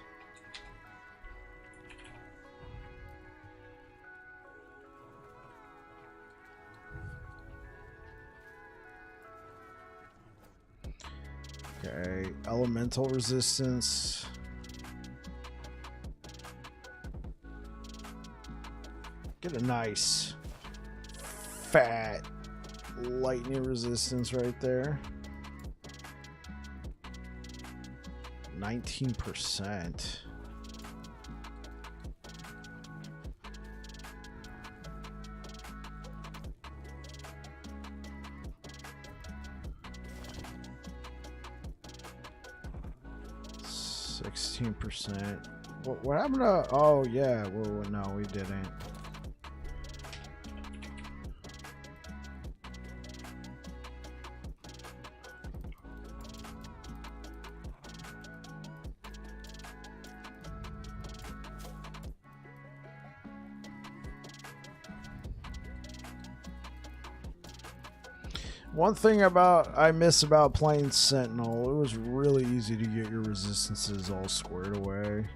Okay, elemental resistance. Get a nice fat lightning resistance right there. 19%. %. What happened to? Oh yeah. Well, no, we didn't. One thing I miss about playing Sentinel, it was really easy to get your resistances all squared away.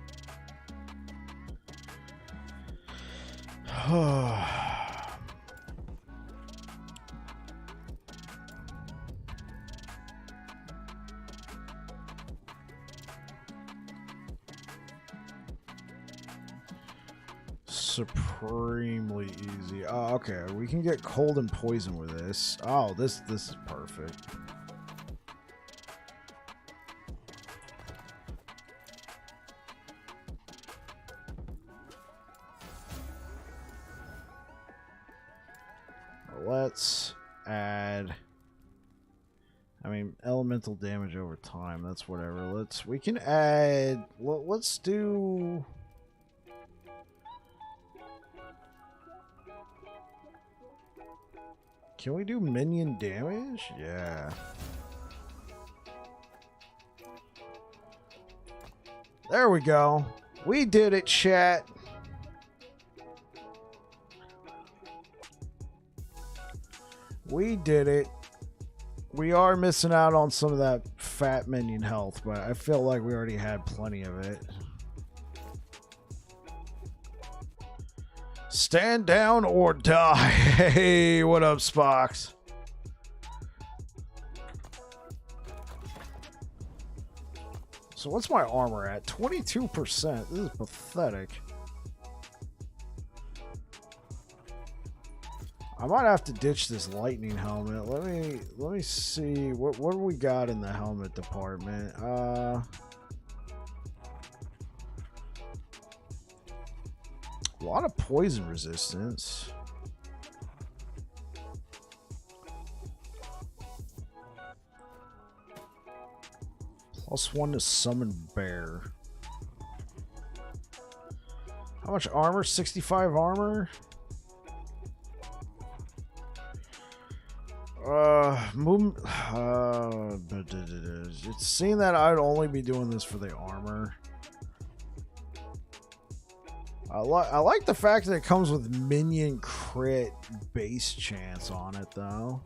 Supremely easy. Oh, okay. We can get cold and poison with this. Oh, this is perfect. Let's add. I mean, elemental damage over time. That's whatever. We can add. Let's do. Can we do minion damage? Yeah. There we go. We did it, chat. We did it. We are missing out on some of that fat minion health, but I feel like we already had plenty of it. Stand down or die. Hey, what up, Spox? So what's my armor at? 22%. This is pathetic. I might have to ditch this lightning helmet. Let me see what do we got in the helmet department. A lot of poison resistance. +1 to summon bear. How much armor? 65 armor? Movement. It's seeing that I'd only be doing this for the armor. I like the fact that it comes with minion crit base chance on it, though.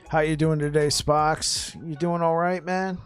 How you doing today, Spox? You doing all right, man?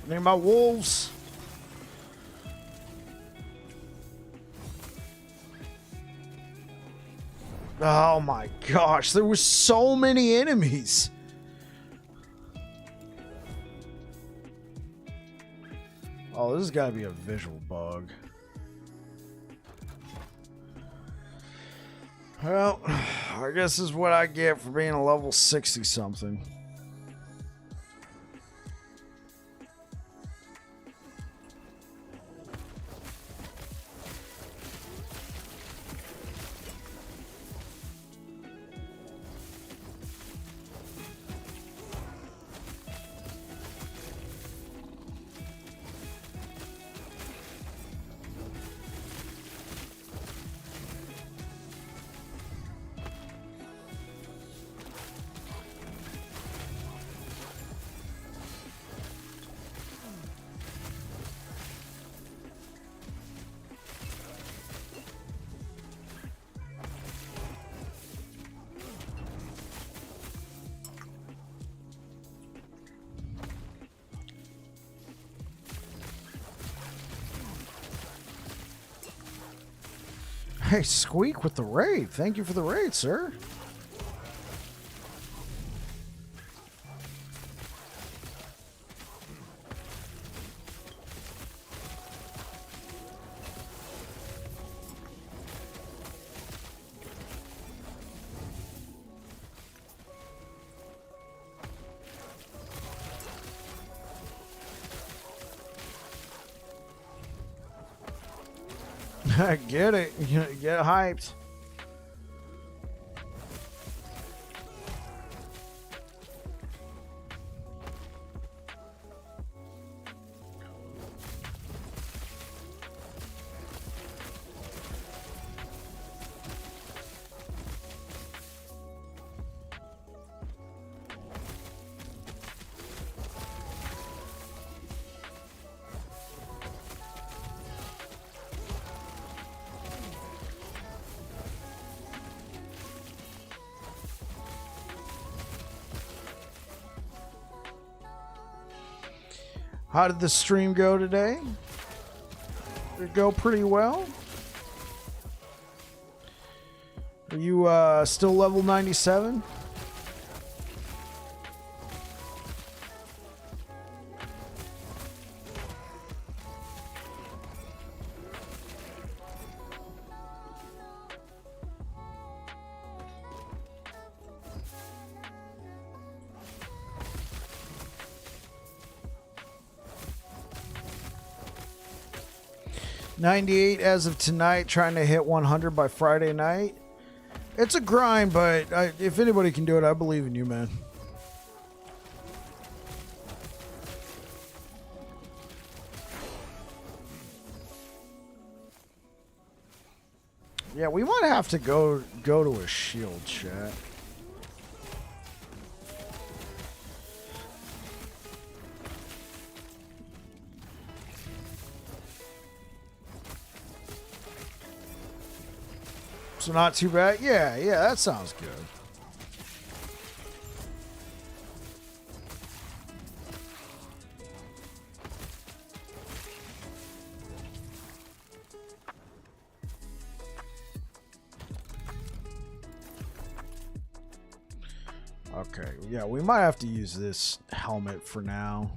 Think about wolves. Oh my gosh, there were so many enemies. Oh, this has got to be a visual bug. Well, I guess this is what I get for being a level 60 something. Hey, Squeak with the raid. Thank you for the raid, sir. Get it. Get hyped. How did the stream go today? Did it go pretty well? Are you still level 97? $98 as of tonight, trying to hit 100 by Friday night. It's a grind, but if anybody can do it, I believe in you, man. Yeah, we might have to go to a shield, chat. So not too bad. Yeah, that sounds good. Okay, yeah, we might have to use this helmet for now.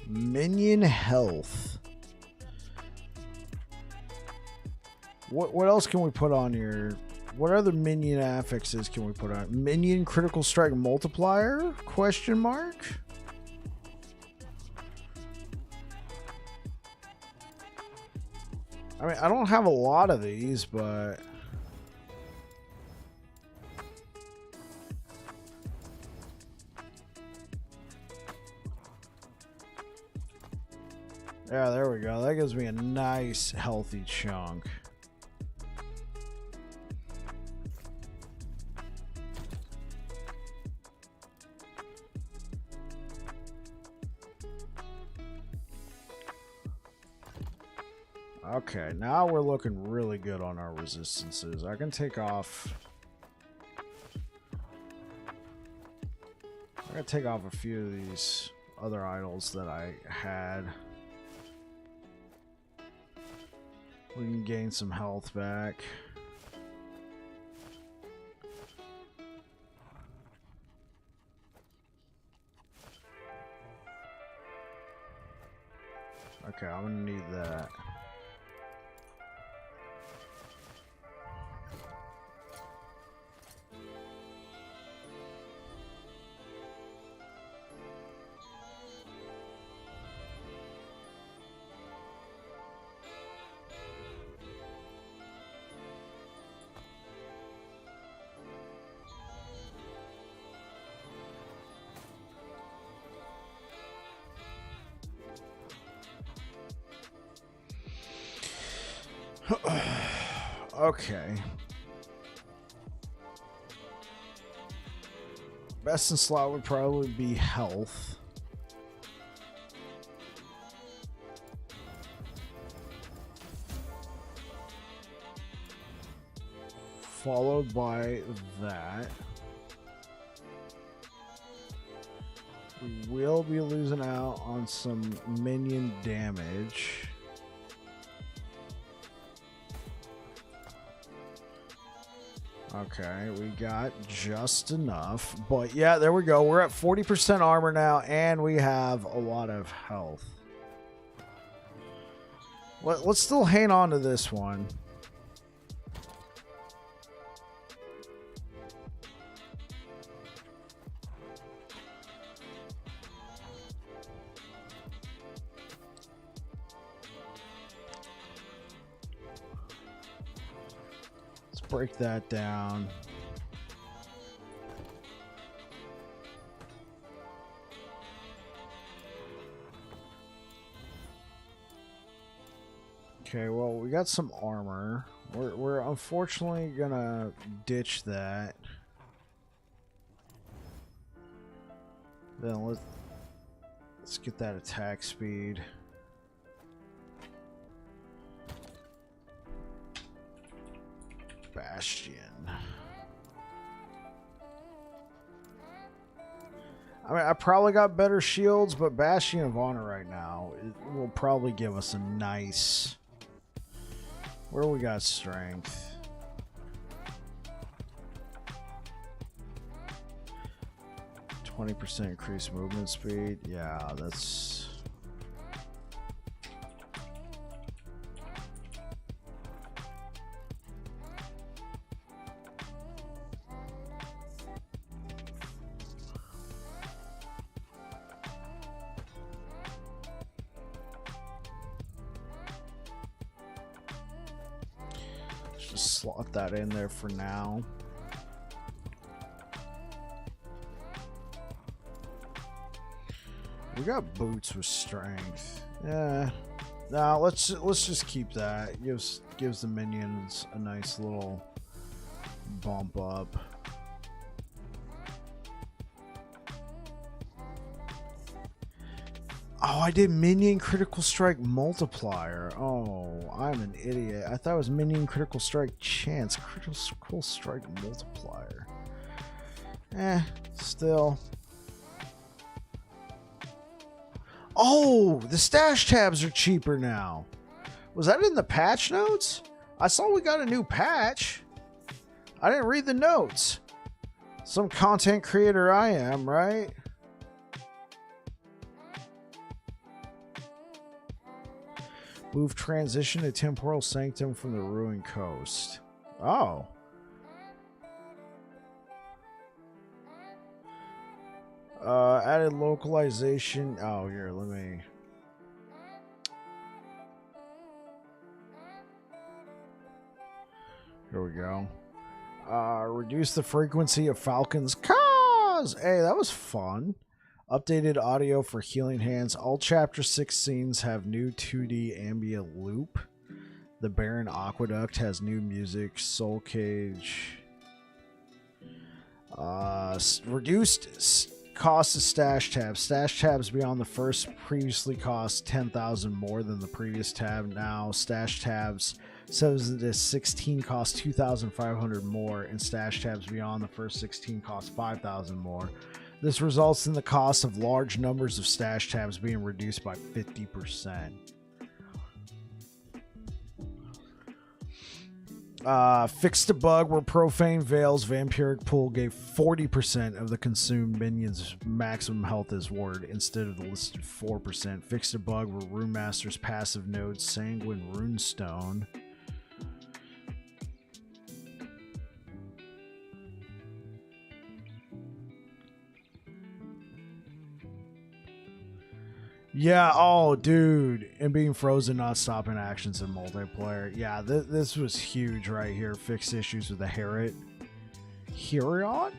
Minion health. What else can we put on here? What other minion affixes can we put on? Minion critical strike multiplier? Question mark? I mean, I don't have a lot of these, but yeah, there we go. That gives me a nice healthy chunk. Okay, now we're looking really good on our resistances. I can take off. I gotta take off a few of these other idols that I had. We can gain some health back. Okay, I'm gonna need that. Okay. Best in slot would probably be health. followed by that. We will be losing out on some minion damage. Okay, we got just enough. But yeah, there we go. We're at 40% armor now, and we have a lot of health. Let's still hang on to this one. Break that down. Okay, well, we got some armor. We're unfortunately gonna ditch that. Then let's get that attack speed. Bastion. I mean, I probably got better shields, but Bastion of Honor right now it will probably give us a nice... Where we got strength? %20 increased movement speed. Yeah, that's... Just slot that in there for now. We got boots with strength. Yeah. Now let's just keep that. Gives the minions a nice little bump up. Oh, I did minion critical strike multiplier. Oh, I'm an idiot. I thought it was minion critical strike chance. Critical strike multiplier. Still. Oh, the stash tabs are cheaper now. Was that in the patch notes? I saw we got a new patch. I didn't read the notes. Some content creator I am, right? Move transition to Temporal Sanctum from the Ruined Coast. Oh. Added localization. Oh, here, let me... Here we go. Reduce the frequency of Falcon's caws. Hey, that was fun. Updated audio for Healing Hands. All Chapter 6 scenes have new 2D ambient loop. The Barren Aqueduct has new music. Soul Cage. Reduced cost of stash tabs. Stash tabs beyond the first previously cost 10,000 more than the previous tab. Now stash tabs 7 to 16 cost 2,500 more, and stash tabs beyond the first 16 cost 5,000 more. This results in the cost of large numbers of stash tabs being reduced by 50%. Fixed a bug where Profane Veil's Vampiric Pool gave 40% of the consumed minions maximum health as word instead of the listed 4%. Fixed a bug where Rune Master's passive node Sanguine Runestone yeah, oh, dude. And being frozen, not stopping actions in multiplayer. Yeah, this was huge right here. Fixed issues with the Herod. Heriot?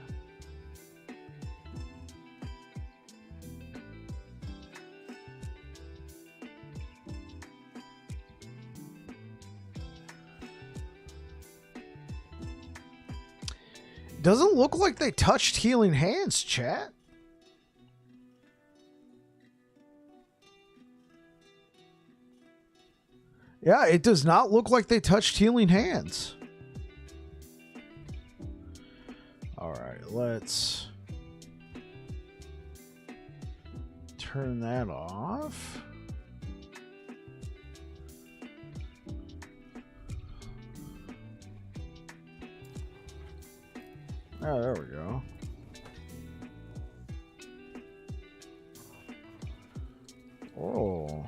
Doesn't look like they touched Healing Hands, chat. Yeah, it does not look like they touched Healing Hands. Alright, let's turn that off. Oh, there we go. Oh.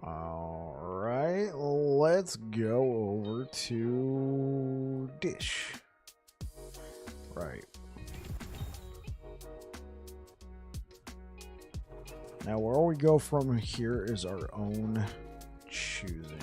All right, let's go over to dish. Right. Now, where we go from here is our own choosing.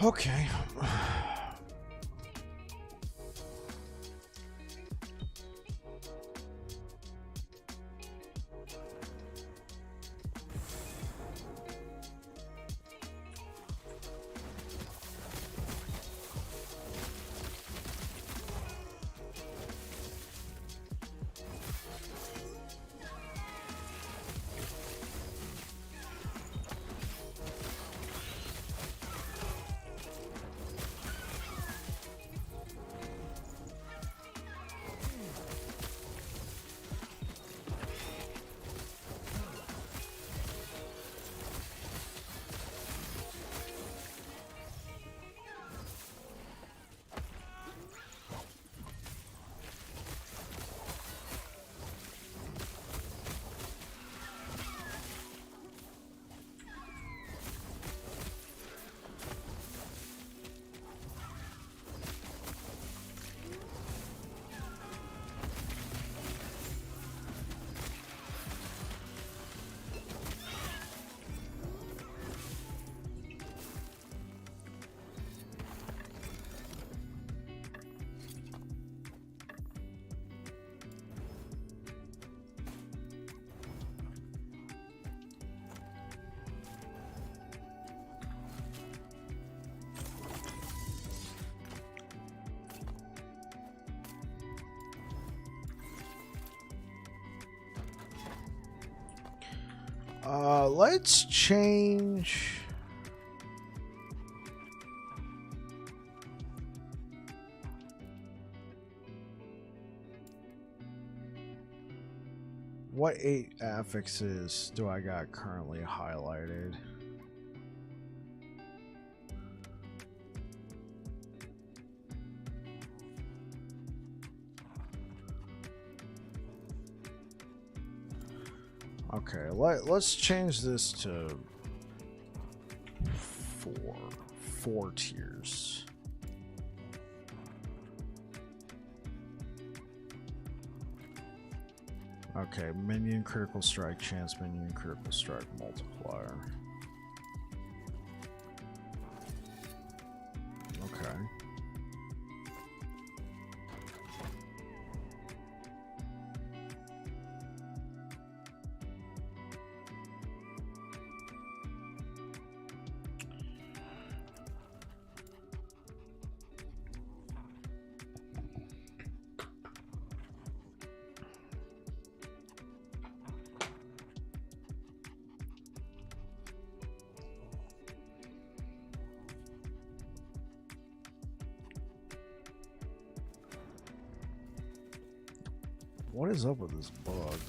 Okay. Let's change. What 8 affixes do I got currently highlighted? Okay, let's change this to 4 tiers. Okay, minion critical strike chance, minion critical strike multiplier. Okay. What is up with this bug?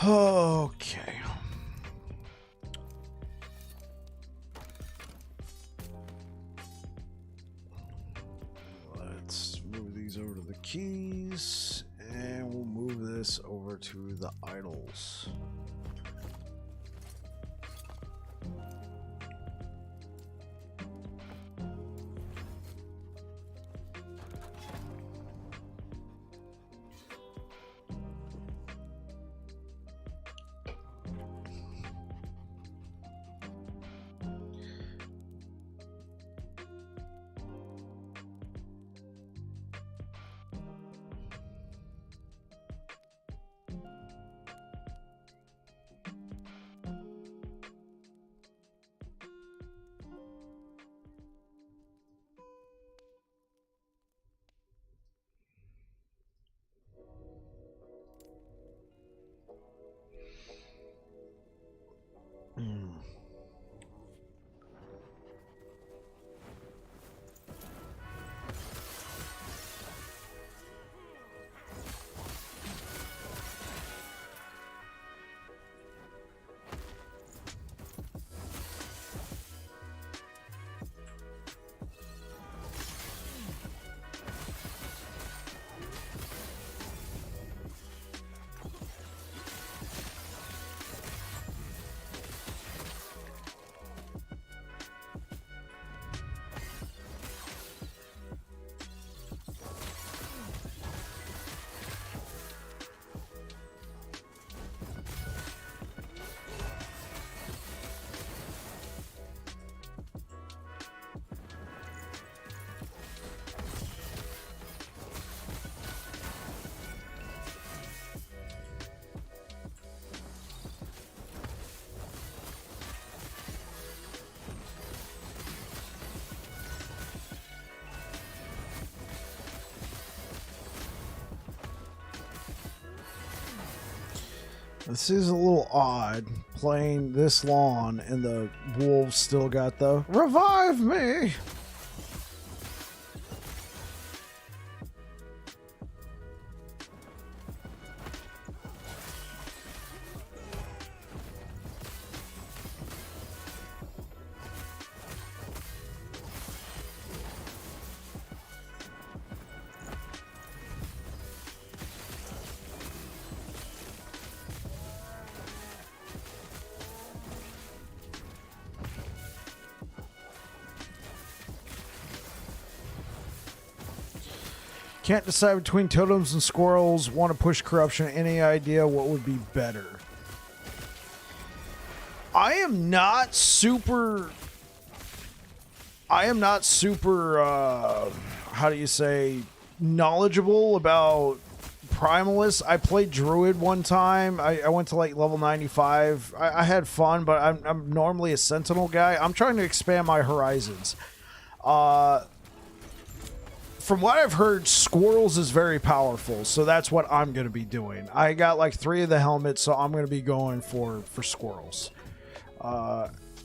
Okay. Let's move these over to the keys, and we'll move this over to the idols. This is a little odd, playing this long and the wolves still got the revive me. Can't decide between totems and squirrels. Want to push corruption. Any idea what would be better? I am not super. How do you say, knowledgeable about Primalists. I played Druid one time. I went to like level 95. I had fun, but I'm normally a Sentinel guy. I'm trying to expand my horizons. From what I've heard, Squirrels is very powerful, so that's what I'm going to be doing. I got like 3 of the helmets, so I'm going to be going for Squirrels.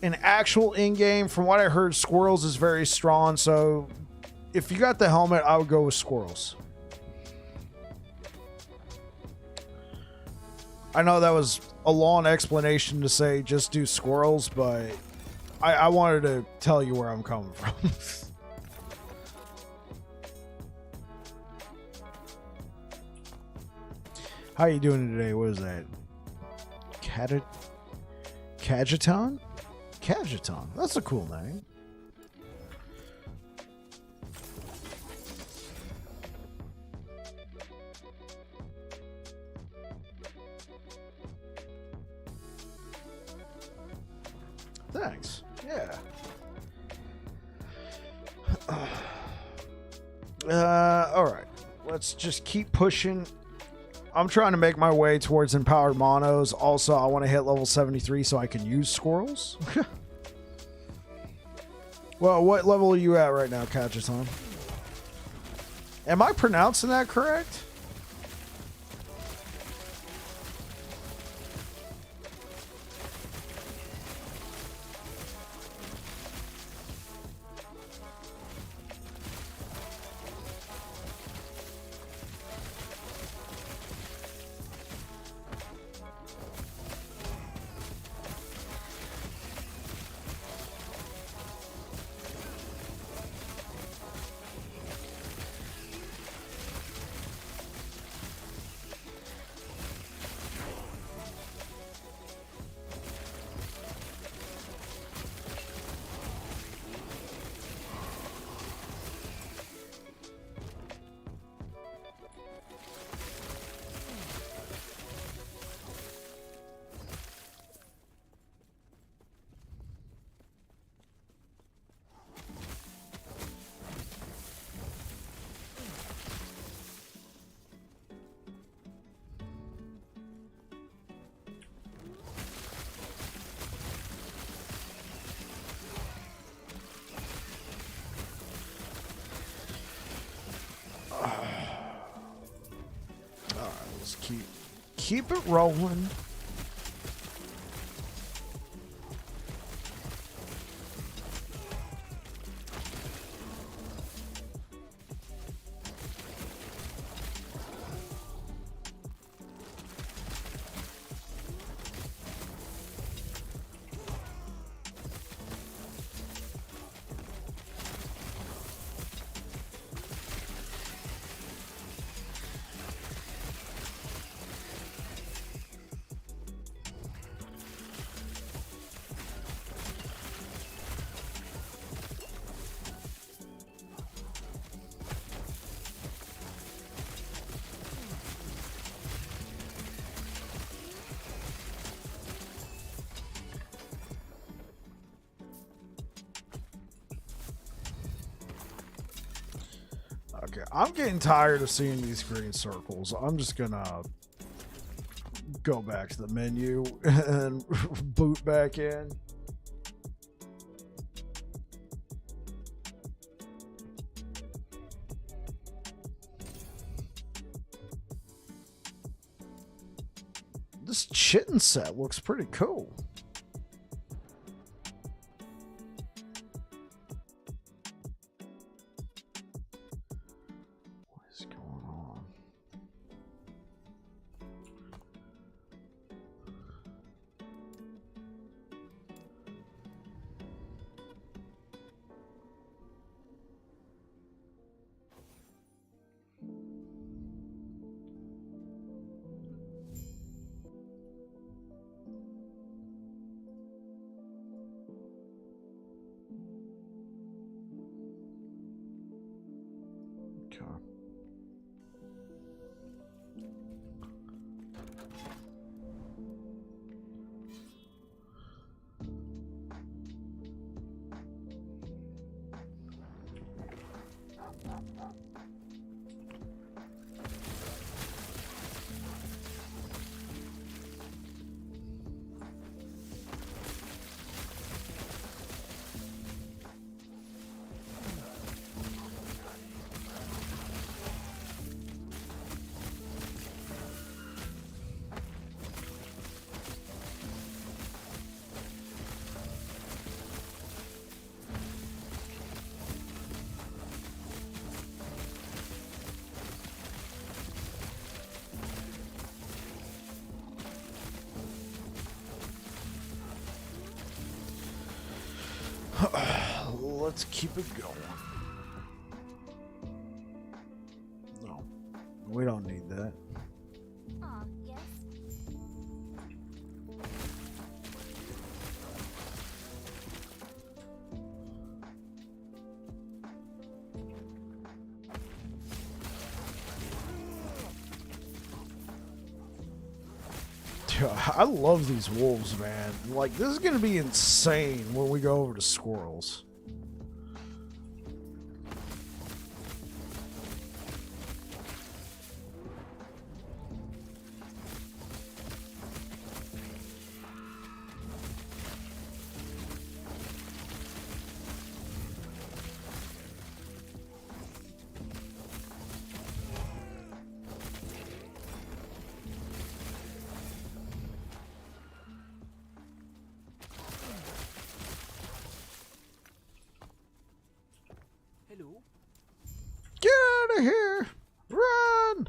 In actual in-game, from what I heard, Squirrels is very strong, so if you got the helmet, I would go with Squirrels. I know that was a long explanation to say just do Squirrels, but I wanted to tell you where I'm coming from. How you doing today? What is that? Kajaton? Kajaton. That's a cool name. Thanks. Yeah. All right. Let's just keep pushing. I'm trying to make my way towards empowered monos. Also, I want to hit level 73 so I can use squirrels. Well, what level are you at right now, Kajaton? Am I pronouncing that correct? Just keep it rolling. Okay, I'm getting tired of seeing these green circles. I'm just gonna go back to the menu and boot back in. This chitin set looks pretty cool. Let's keep it going. No, we don't need that. Yes. Dude, I love these wolves, man. Like, this is gonna be insane when we go over to squirrels. Get out of here! Run!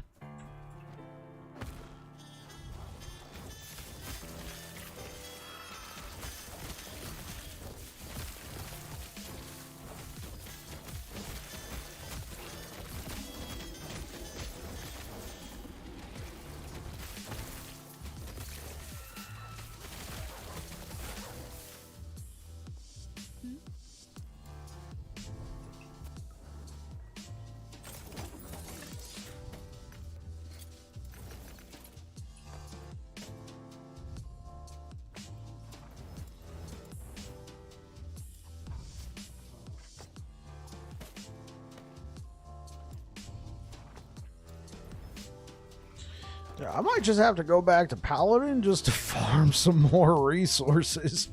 Yeah, I might just have to go back to Paladin just to farm some more resources.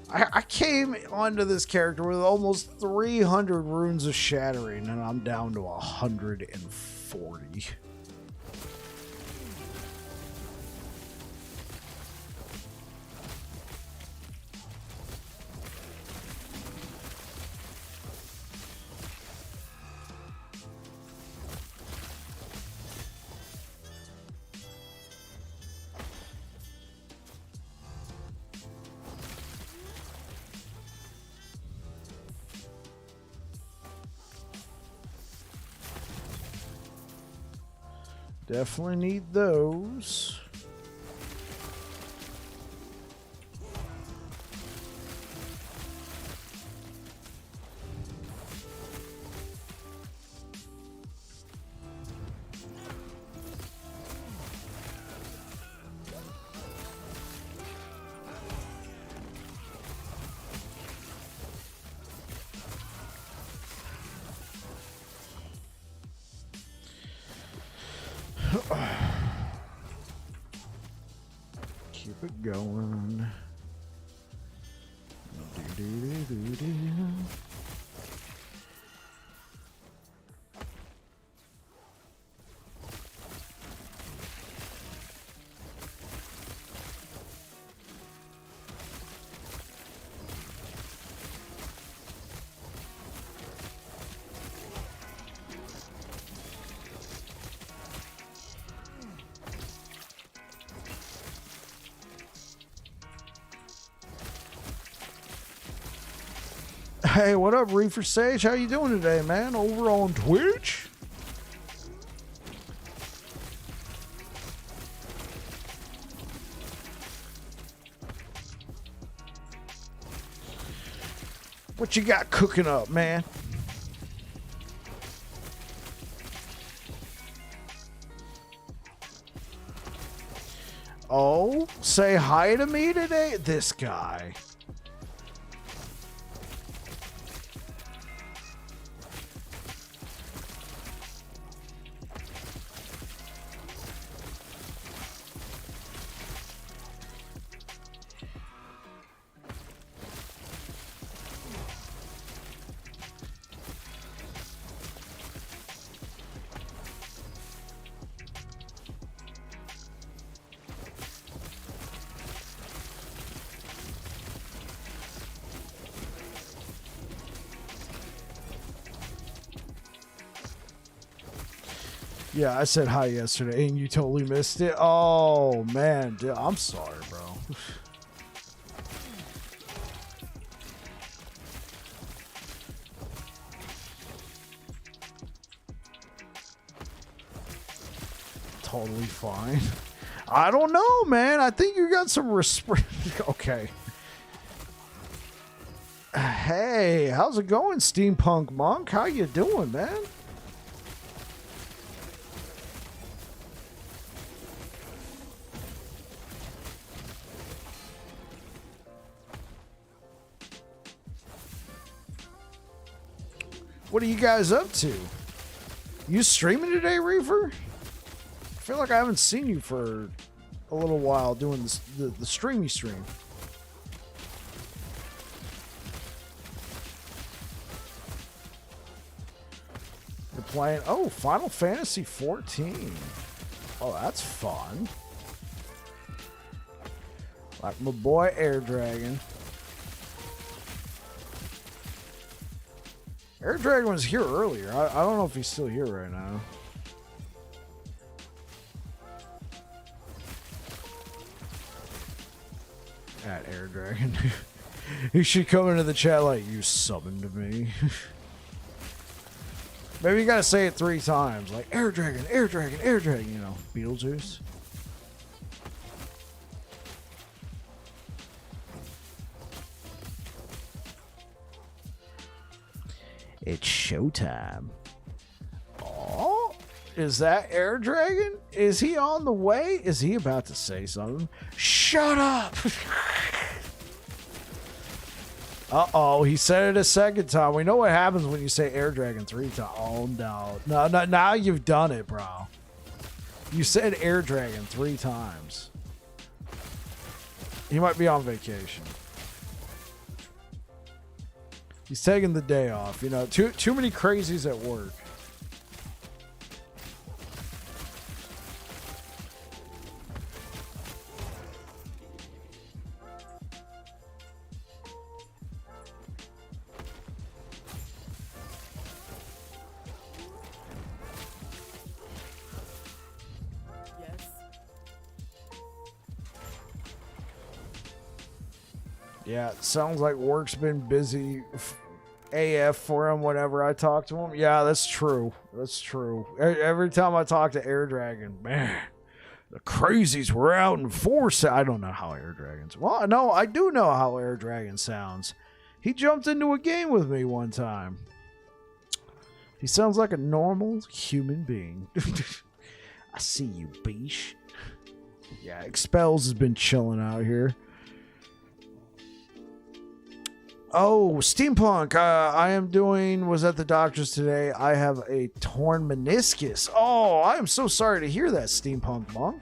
I came onto this character with almost 300 runes of shattering, and I'm down to 140. Definitely need those. Keep it going. Do-do-do-do-do. Hey, what up, Reefer Sage? How you doing today, man? Over on Twitch? What you got cooking up, man? Oh, say hi to me today? This guy. Yeah, I said hi yesterday and you totally missed it. Oh, man. Dude, I'm sorry, bro. Totally fine. I don't know, man. I think you got some respect. Okay. Hey, how's it going, Steampunk Monk? How you doing, man? What are you guys up to? You streaming today, Reefer? I feel like I haven't seen you for a little while doing this, the streamy stream. You're playing, oh, Final Fantasy 14. Oh, that's fun. Like my boy Air Dragon. Air Dragon was here earlier. I don't know if he's still here right now. At Air Dragon. He should come into the chat like, you summoned me. Maybe you gotta say it 3 times. Like, Air Dragon, Air Dragon, Air Dragon. You know, Beetlejuice. It's showtime. Oh, is that Air Dragon? Is he on the way? Is he about to say something? Shut up! Uh-oh, he said it a second time. We know what happens when you say Air Dragon 3 times. Oh, no. No, now you've done it, bro. You said Air Dragon 3 times. He might be on vacation. He's taking the day off. You know, too many crazies at work. Yeah, it sounds like work's been busy AF for him whenever I talk to him. Yeah, that's true. That's true. Every time I talk to Air Dragon, man, the crazies were out in force. I don't know how Air Dragons. Well, no, I do know how Air Dragon sounds. He jumped into a game with me one time. He sounds like a normal human being. I see you, Beesh. Yeah, Expels has been chilling out here. Oh, Steampunk. Was at the doctor's today. I have a torn meniscus. Oh, I am so sorry to hear that, Steampunk Monk.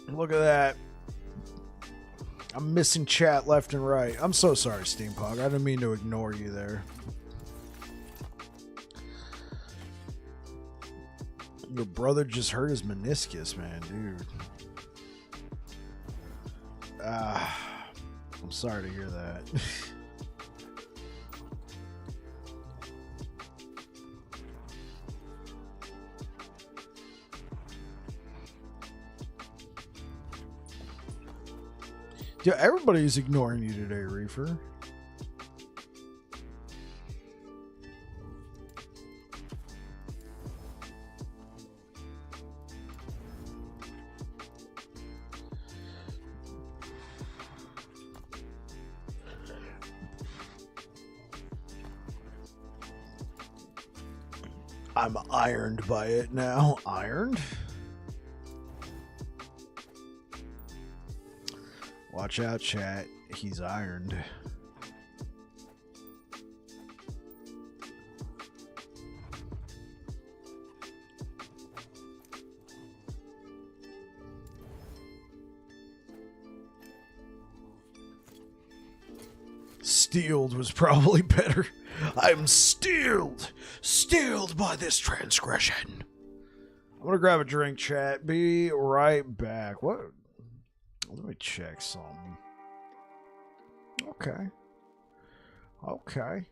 Look at that. I'm missing chat left and right. I'm so sorry, Steampunk. I didn't mean to ignore you there. Your brother just hurt his meniscus, man, dude. I'm sorry to hear that. Yeah, everybody's ignoring you today, Reefer. I'm ironed by it now. Ironed? Watch out, chat. He's ironed. Steeled was probably better. I'm steeled by this transgression. I'm gonna grab a drink, chat. Be right back. What? Let me check something. Okay. Okay.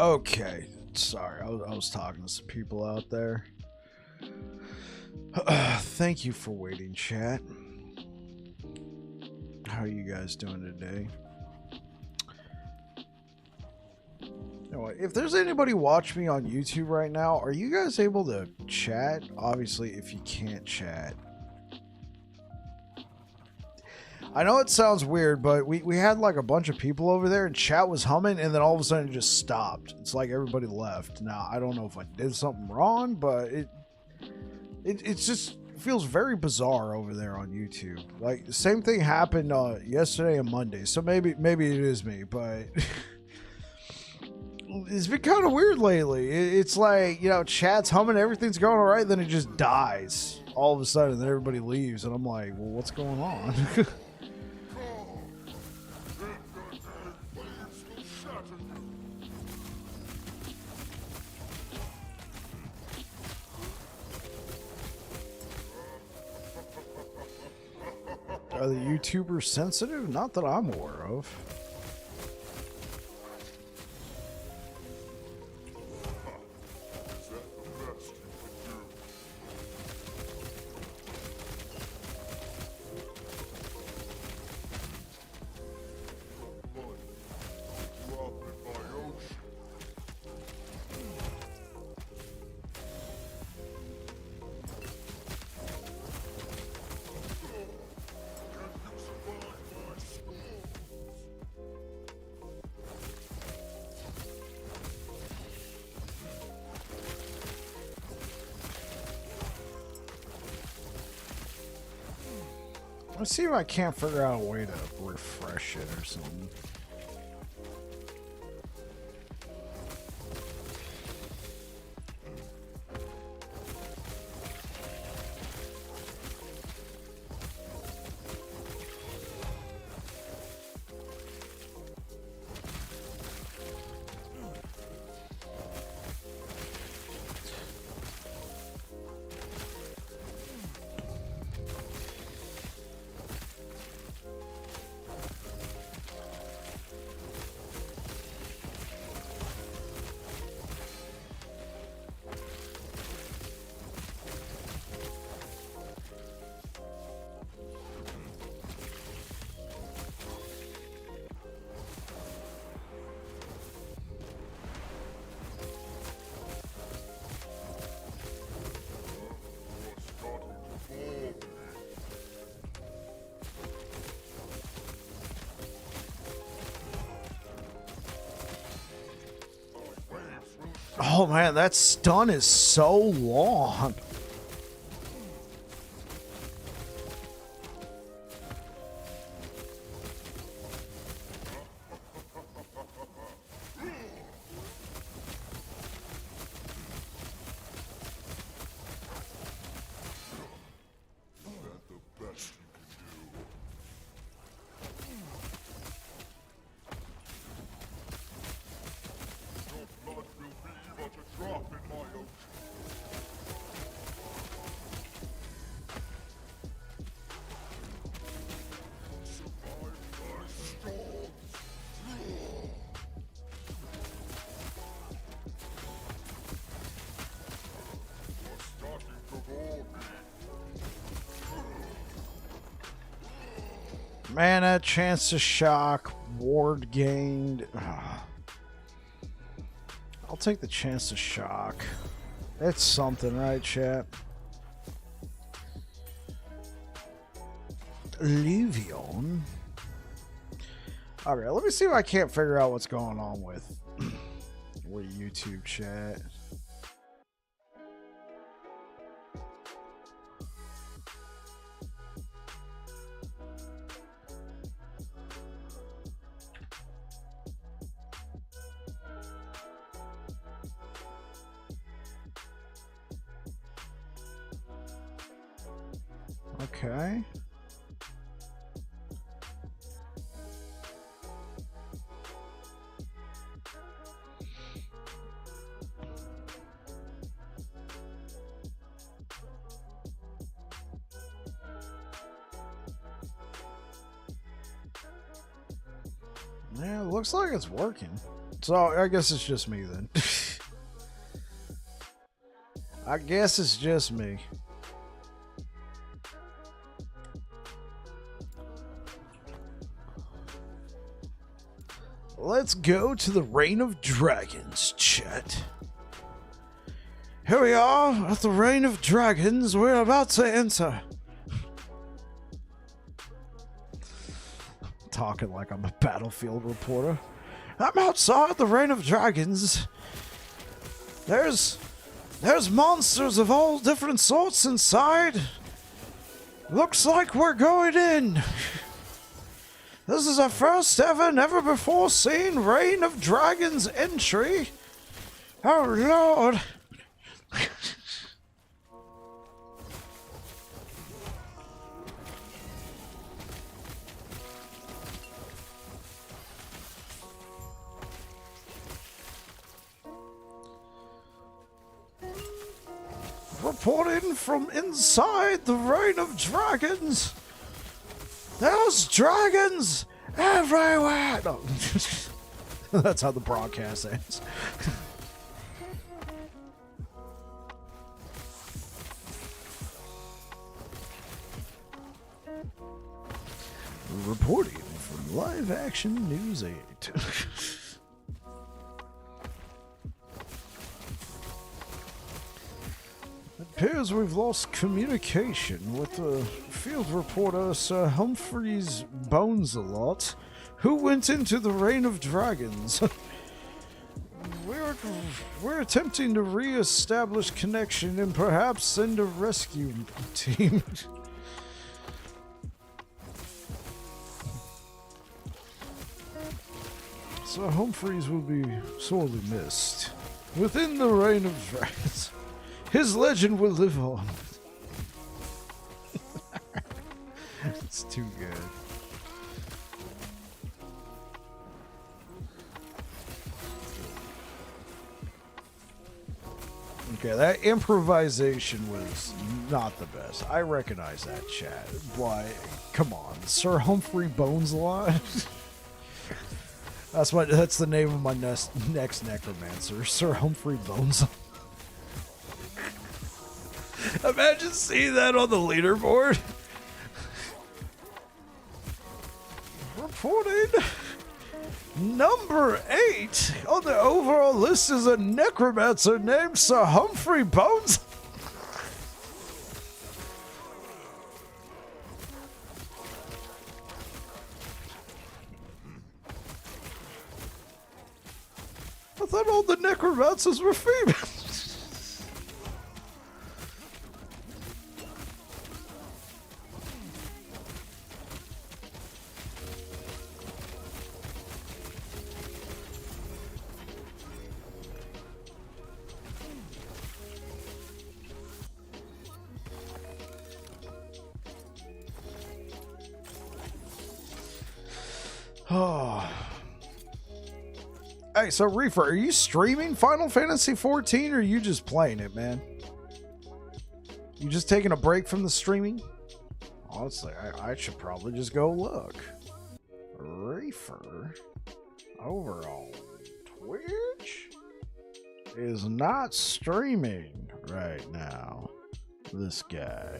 Okay, sorry, I was talking to some people out there. Thank you for waiting, chat. How are you guys doing today? Anyway, if there's anybody watching me on YouTube right now, are you guys able to chat? Obviously, if you can't chat. I know it sounds weird, but we had like a bunch of people over there and chat was humming and then all of a sudden it just stopped. It's like everybody left. Now, I don't know if I did something wrong, but it just feels very bizarre over there on YouTube. Like the same thing happened yesterday and Monday. So maybe it is me, but it's been kind of weird lately. It's like, you know, chat's humming, everything's going all right, then it just dies all of a sudden, then everybody leaves and I'm like, well, what's going on? Are the YouTubers sensitive? Not that I'm aware of. Let's see if I can't figure out a way to refresh it or something. Oh man, that stun is so long. Mana, chance to shock, ward gained. I'll take the chance to shock. It's something, right, chat? Levion. Alright, let me see if I can't figure out what's going on with YouTube chat. Okay. Yeah, it looks like it's working. So I guess it's just me then. I guess it's just me. Let's go to the Reign of Dragons, chat. Here we are at the Reign of Dragons. We're about to enter. Talking like I'm a battlefield reporter. I'm outside the Reign of Dragons. There's monsters of all different sorts inside. Looks like we're going in. This is our first ever, never before seen Reign of Dragons entry. Oh Lord. Reporting from inside the Reign of Dragons. There's dragons everywhere. No. That's how the broadcast ends. Reporting from Live Action News 8. It appears we've lost communication with the field reporter Sir Humphreys Bones-a-lot, who went into the Reign of Dragons. We're attempting to re-establish connection and perhaps send a rescue team. So Humphreys will be sorely missed. Within the Reign of Dragons, his legend will live on. It's too good. Okay, that improvisation was not the best. I recognize that, chat. Why? Come on, Sir Humphrey Bones-a-lot? That's the name of my next necromancer, Sir Humphrey Bones. Imagine seeing that on the leaderboard. Reporting number 8 on the overall list is a necromancer named Sir Humphrey Bones. I thought all the necromancers were females. Oh. Hey, so Reefer, are you streaming Final Fantasy 14 or are you just playing it, man? You just taking a break from the streaming? Honestly, I should probably just go look. Reefer over on Twitch is not streaming right now. This guy.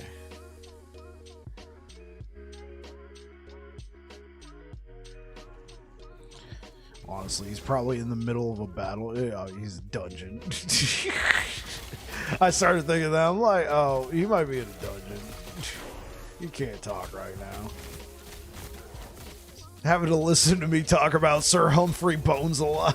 Honestly, he's probably in the middle of a battle. Yeah, he's dungeon. I started thinking that. I'm like, oh, he might be in a dungeon. You can't talk right now. Having to listen to me talk about Sir Humphrey Bones-a-lot.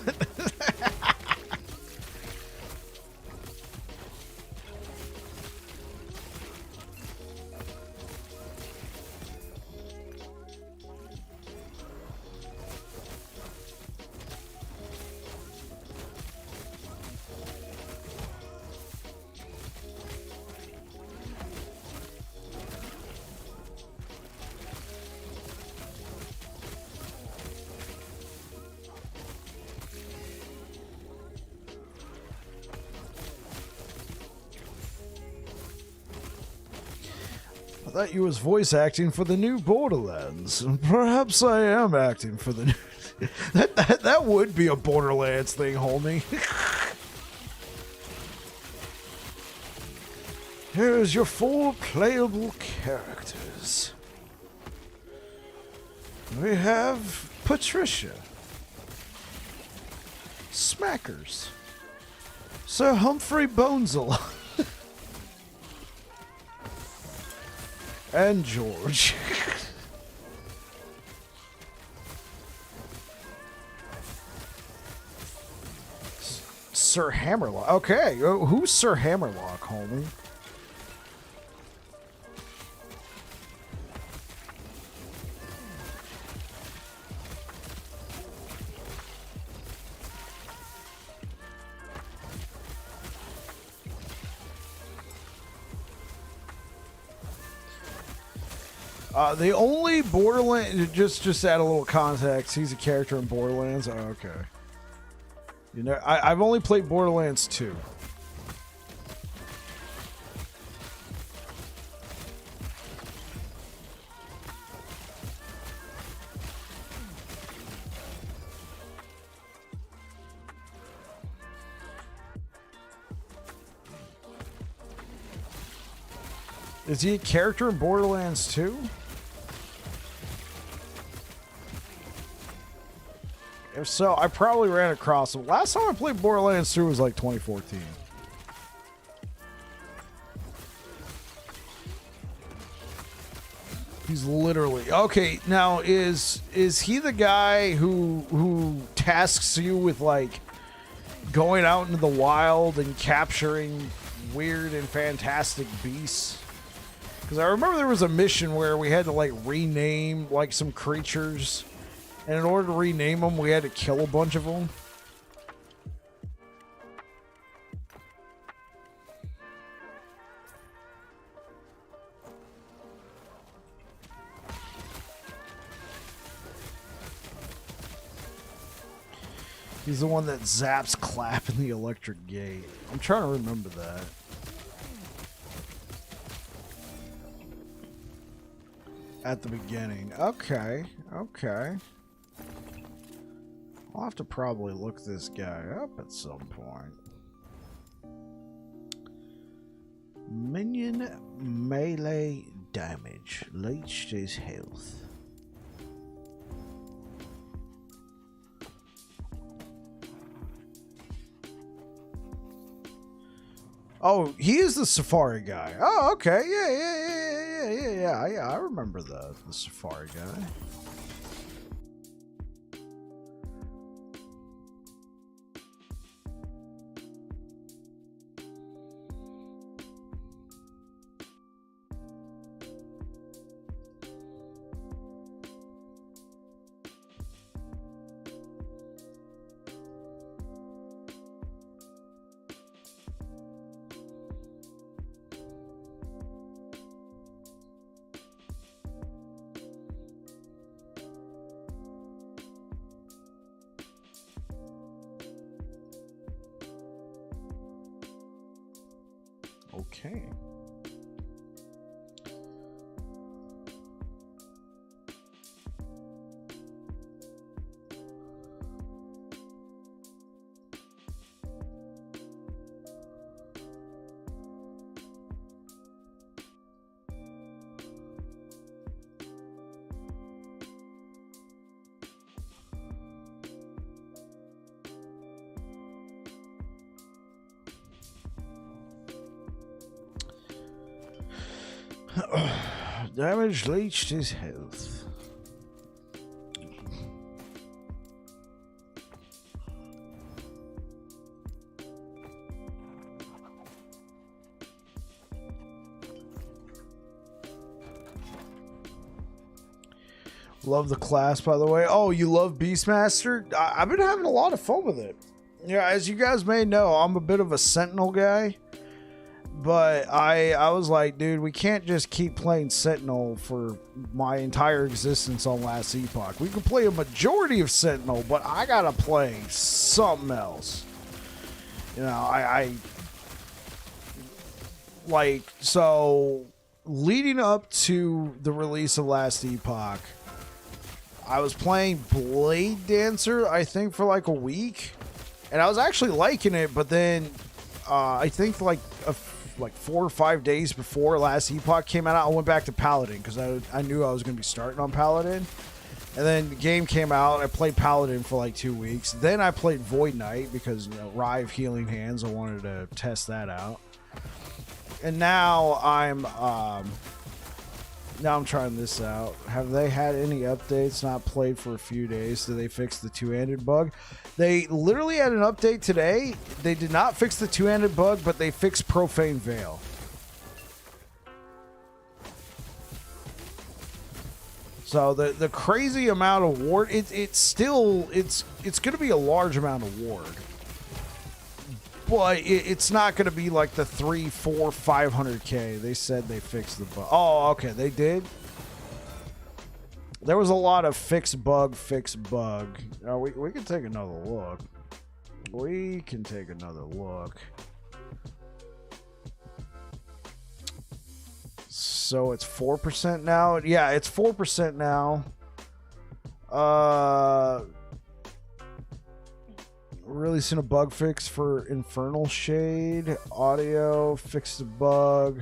I thought you was voice acting for the new Borderlands. Perhaps I am acting for the new... That would be a Borderlands thing, homie. Here's your 4 playable characters. We have Patricia, Smackers, Sir Humphrey Bonesel, and George. Sir Hammerlock. Okay, who's Sir Hammerlock, homie? The only Borderlands, just add a little context. He's a character in Borderlands. Oh, okay. You know, I've only played Borderlands 2. Is he a character in Borderlands 2? If so, I probably ran across him. Last time I played Borderlands 2 was like 2014. He's literally okay. Now is he the guy who tasks you with like going out into the wild and capturing weird and fantastic beasts? Because I remember there was a mission where we had to like rename like some creatures. And in order to rename them, we had to kill a bunch of them. He's the one that zaps Clap in the electric gate. I'm trying to remember that. At the beginning. Okay. Okay. I'll have to probably look this guy up at some point. Minion melee damage. Leached his health. Oh, he is the Safari guy. Oh, okay. Yeah. I remember the Safari guy. Okay. Damage leached his health. Love the class, by the way. Oh, you love Beastmaster? I've been having a lot of fun with it. Yeah, as you guys may know, I'm a bit of a Sentinel guy. But I was like, dude, we can't just keep playing Sentinel for my entire existence on Last Epoch. We can play a majority of Sentinel, but I gotta play something else. You know, I like, so leading up to the release of Last Epoch, I was playing Blade Dancer, I think, for like a week, and I was actually liking it. But then, I think like 4 or 5 days before last Epoch came out, I went back to Paladin because I knew I was going to be starting on Paladin. And then the game came out. I played Paladin for like 2 weeks. Then I played Void Knight because, you know, Rive Healing Hands. I wanted to test that out. And now I'm trying this out. Have they had any updates? Not played for a few days. Did they fix the two-handed bug? They literally had an update today. They did not fix the two-handed bug, but they fixed Profane Veil. So the crazy amount of ward, it's going to be a large amount of ward, but it's not going to be like the 300, 400, 500k. They said they fixed the bug. Oh, okay, they did. There was a lot of fix bug. Oh, we can take another look. We can take another look. So it's 4% now. Yeah, it's 4% now. Releasing a bug fix for Infernal Shade. Audio, fixed a bug.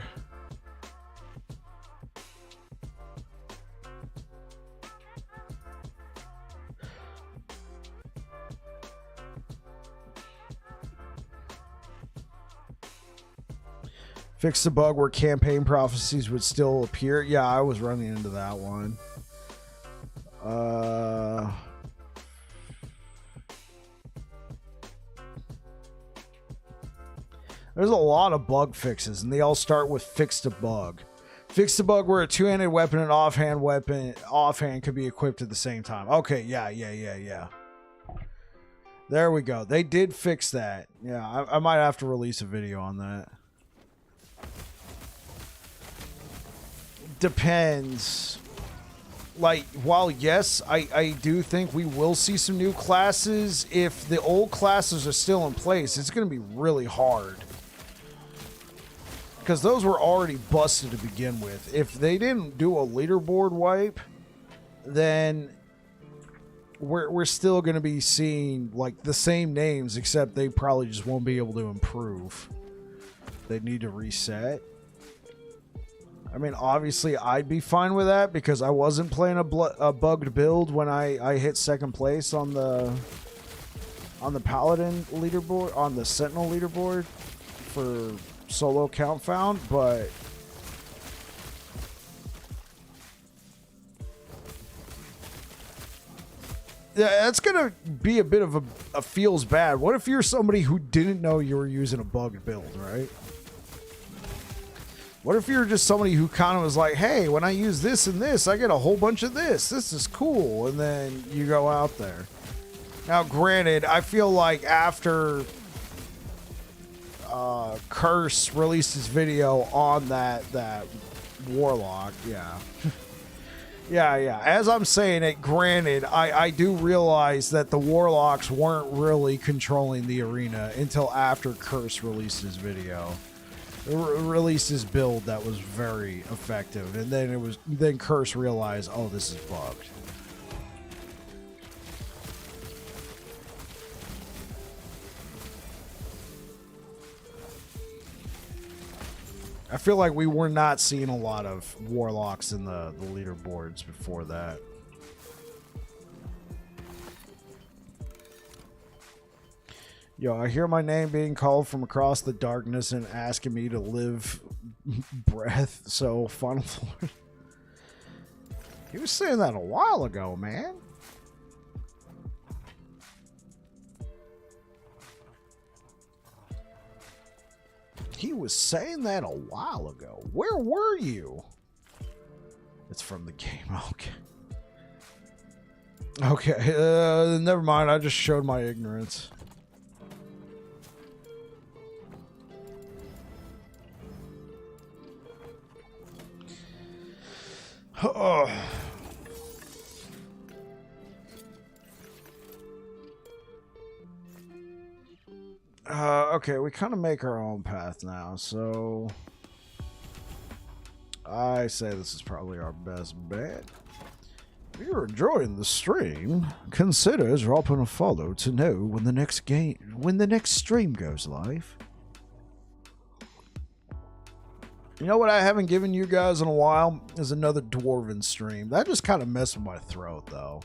Fix the bug where campaign prophecies would still appear. Yeah, I was running into that one. There's a lot of bug fixes, and they all start with fix the bug. Fix the bug where a two-handed weapon and offhand could be equipped at the same time. Okay, yeah. There we go. They did fix that. Yeah, I might have to release a video on that. Depends. Like, while yes, I do think we will see some new classes, if the old classes are still in place, it's going to be really hard. Because those were already busted to begin with. If they didn't do a leaderboard wipe, then we're still going to be seeing like the same names, except they probably just won't be able to improve. They need to reset. I mean, obviously, I'd be fine with that because I wasn't playing a bugged build when I hit second place on the Paladin leaderboard, on the Sentinel leaderboard for solo count found, but yeah, that's gonna be a bit of a feels bad. What if you're somebody who didn't know you were using a bugged build, right? What if you're just somebody who kind of was like, hey, when I use this and this, I get a whole bunch of this. This is cool. And then you go out there. Now, granted, I feel like after Curse released his video on that Warlock, yeah. Yeah. As I'm saying it, granted, I do realize that the Warlocks weren't really controlling the arena until after Curse released his video. Released his build that was very effective, and then Curse realized, oh, this is bugged. I feel like we were not seeing a lot of Warlocks in the leaderboards before that. Yo, I hear my name being called from across the darkness and asking me to live breath. So, Final Floor. He was saying that a while ago, man. He was saying that a while ago. Where were you? It's from the game. Okay. Never mind. I just showed my ignorance. Oh. Okay, we kind of make our own path now, so I say this is probably our best bet. If you're enjoying the stream, consider dropping a follow to know when the next stream goes live. You know what I haven't given you guys in a while is another Dwarven stream. That just kind of messed with my throat though.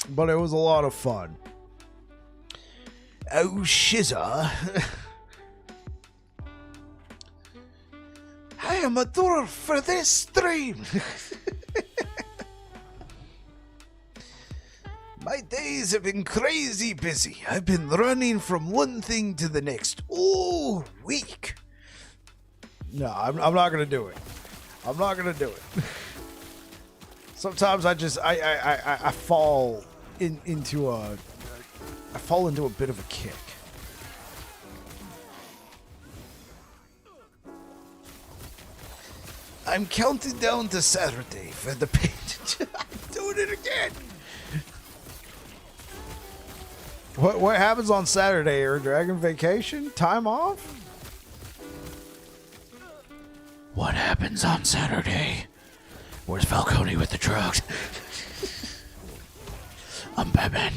But it was a lot of fun. Oh shizza. I am a dwarf for this stream. My days have been crazy busy. I've been running from one thing to the next all week. No, I'm not gonna do it. I'm not gonna do it. Sometimes I fall into a bit of a kick. I'm counting down to Saturday for the paint. I'm doing it again. What happens on Saturday? Or Dragon Vacation? Time off? What happens on Saturday? Where's Falcone with the drugs? I'm Batman.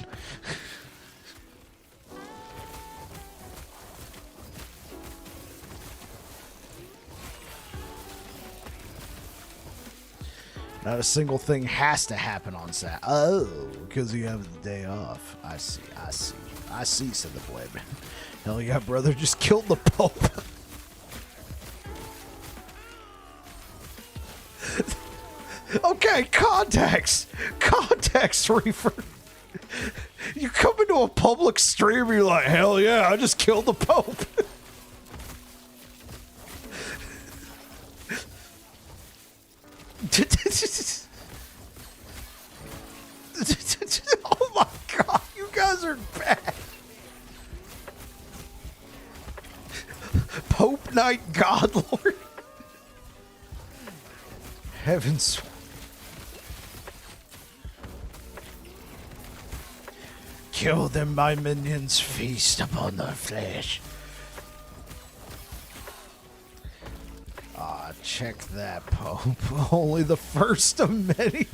Not a single thing has to happen on Saturday. Oh, because you have the day off. I see, said the blade. Hell yeah, brother, just killed the Pope. Okay, context, Reefer. You come into a public stream, you're like, hell yeah, I just killed the Pope. Oh my god, you guys are bad. Pope Knight Godlord. Heavens. Kill them, my minions, feast upon their flesh. Ah, check that, Pope. Only the first of many.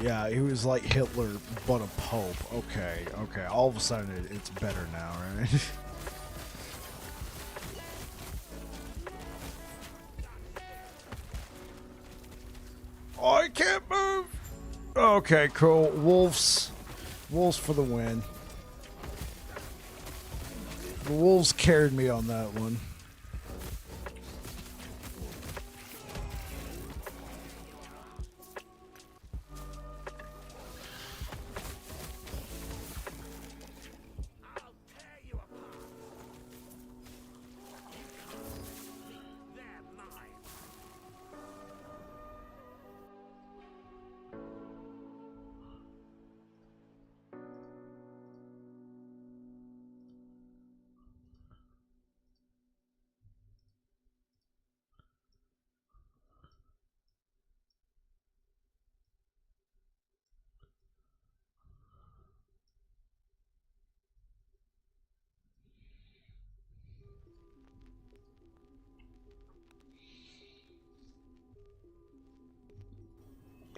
Yeah, he was like Hitler, but a pope. Okay. All of a sudden, it's better now, right? I can't move. Okay, cool. Wolves for the win. The wolves carried me on that one.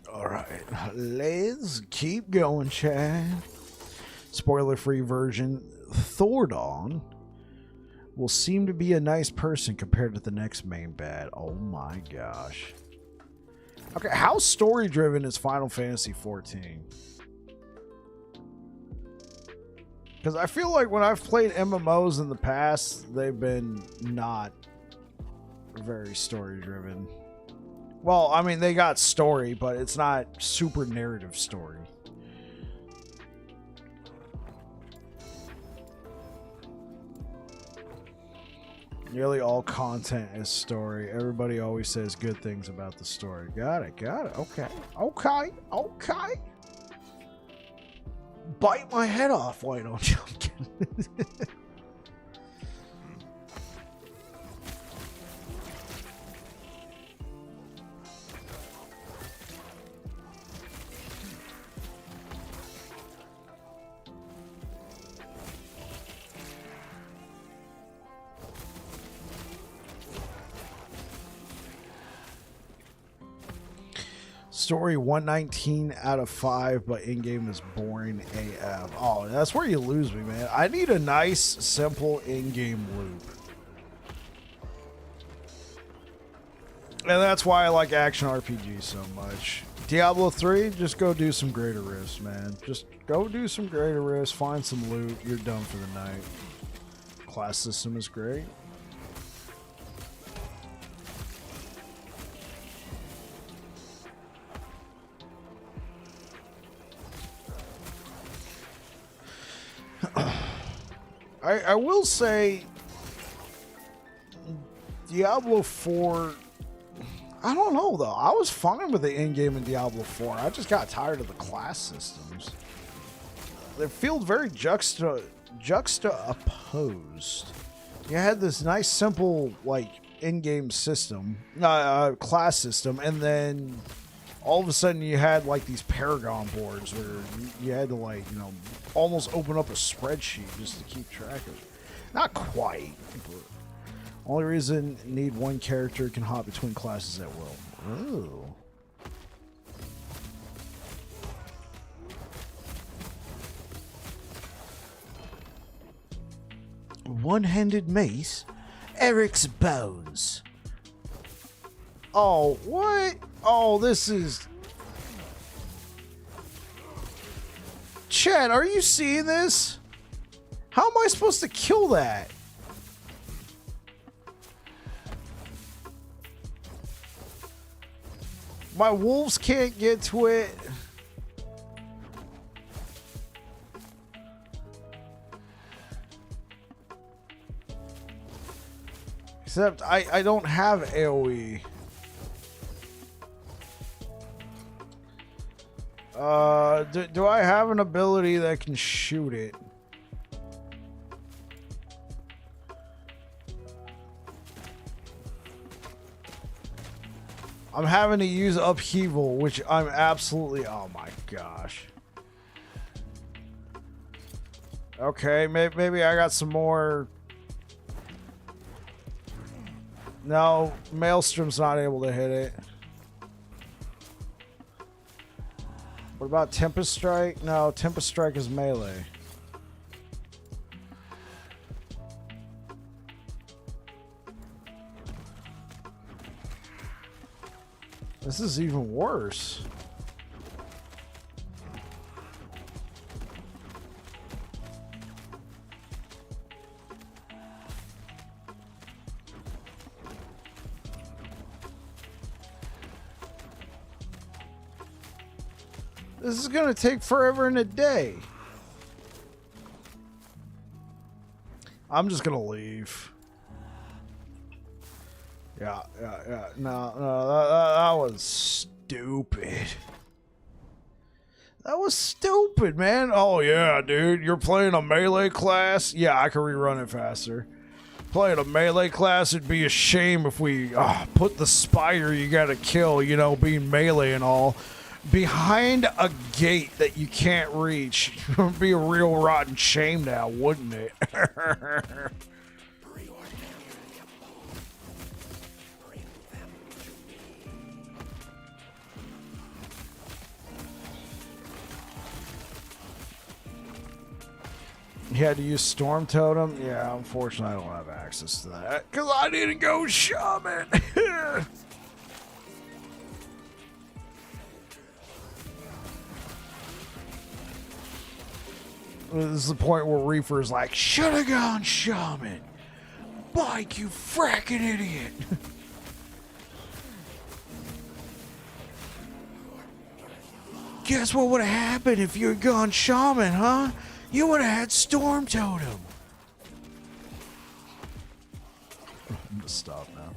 Alright, let's keep going, Chad. Spoiler-free version. Thordon will seem to be a nice person compared to the next main bad. Oh my gosh. Okay, how story-driven is Final Fantasy XIV? Because I feel like when I've played MMOs in the past, they've been not very story-driven. Well, I mean, they got story, but it's not super narrative story. Nearly all content is story. Everybody always says good things about the story. Got it. Okay. Bite my head off, why don't you? Story 119 out of 5, but in-game is boring AF. Oh, that's where you lose me, man. I need a nice, simple in-game loop. And that's why I like action RPGs so much. Diablo 3, just go do some greater risks, man. Just go do some greater risks, find some loot, you're done for the night. Class system is great. I will say Diablo 4, I don't know though. I was fine with the in-game in Diablo 4. I just got tired of the class systems. They feel very juxtaposed. You had this nice simple like in-game system, class system, and then all of a sudden you had like these Paragon boards where you had to like, you know, almost open up a spreadsheet just to keep track of it. Not quite, but only reason need one character can hop between classes at will. Ooh. One-handed mace? Eric's bones. Oh, what? Oh, this is... Chad, are you seeing this? How am I supposed to kill that? My wolves can't get to it. Except I don't have AoE. Do I have an ability that can shoot it? I'm having to use upheaval, which I'm absolutely... Oh my gosh. Okay, maybe I got some more... No, Maelstrom's not able to hit it. What about Tempest Strike? No, Tempest Strike is melee. This is even worse. This is gonna take forever and a day. I'm just gonna leave. Yeah. No, that was stupid. That was stupid, man. Oh yeah, dude, you're playing a melee class? Yeah, I can rerun it faster. Playing a melee class, it'd be a shame if we put the spider you gotta kill, you know, being melee and all, behind a gate that you can't reach. It would be a real rotten shame now, wouldn't it? You had to use Storm Totem? Yeah, unfortunately I don't have access to that. Because I didn't go Shaman! This is the point where Reaper's like, should have gone Shaman! Mike, you fracking idiot! Guess what would have happened if you had gone Shaman, huh? You would have had Storm Totem. I'm gonna stop now.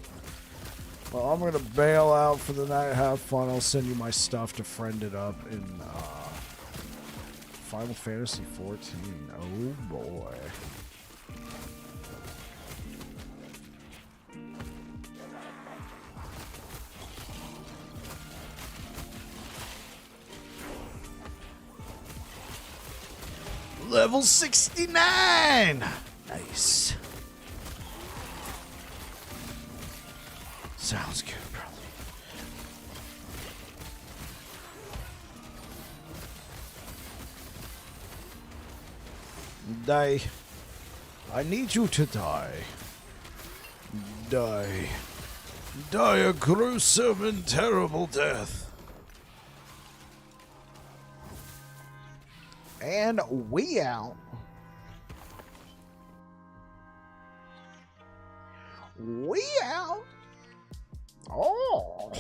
Well, I'm gonna bail out for the night. Have fun. I'll send you my stuff to friend it up in Final Fantasy 14. Oh boy. Level 69! Nice. Sounds good, brother. Die. I need you to die. Die. Die a gruesome and terrible death. And we out. We out. Oh.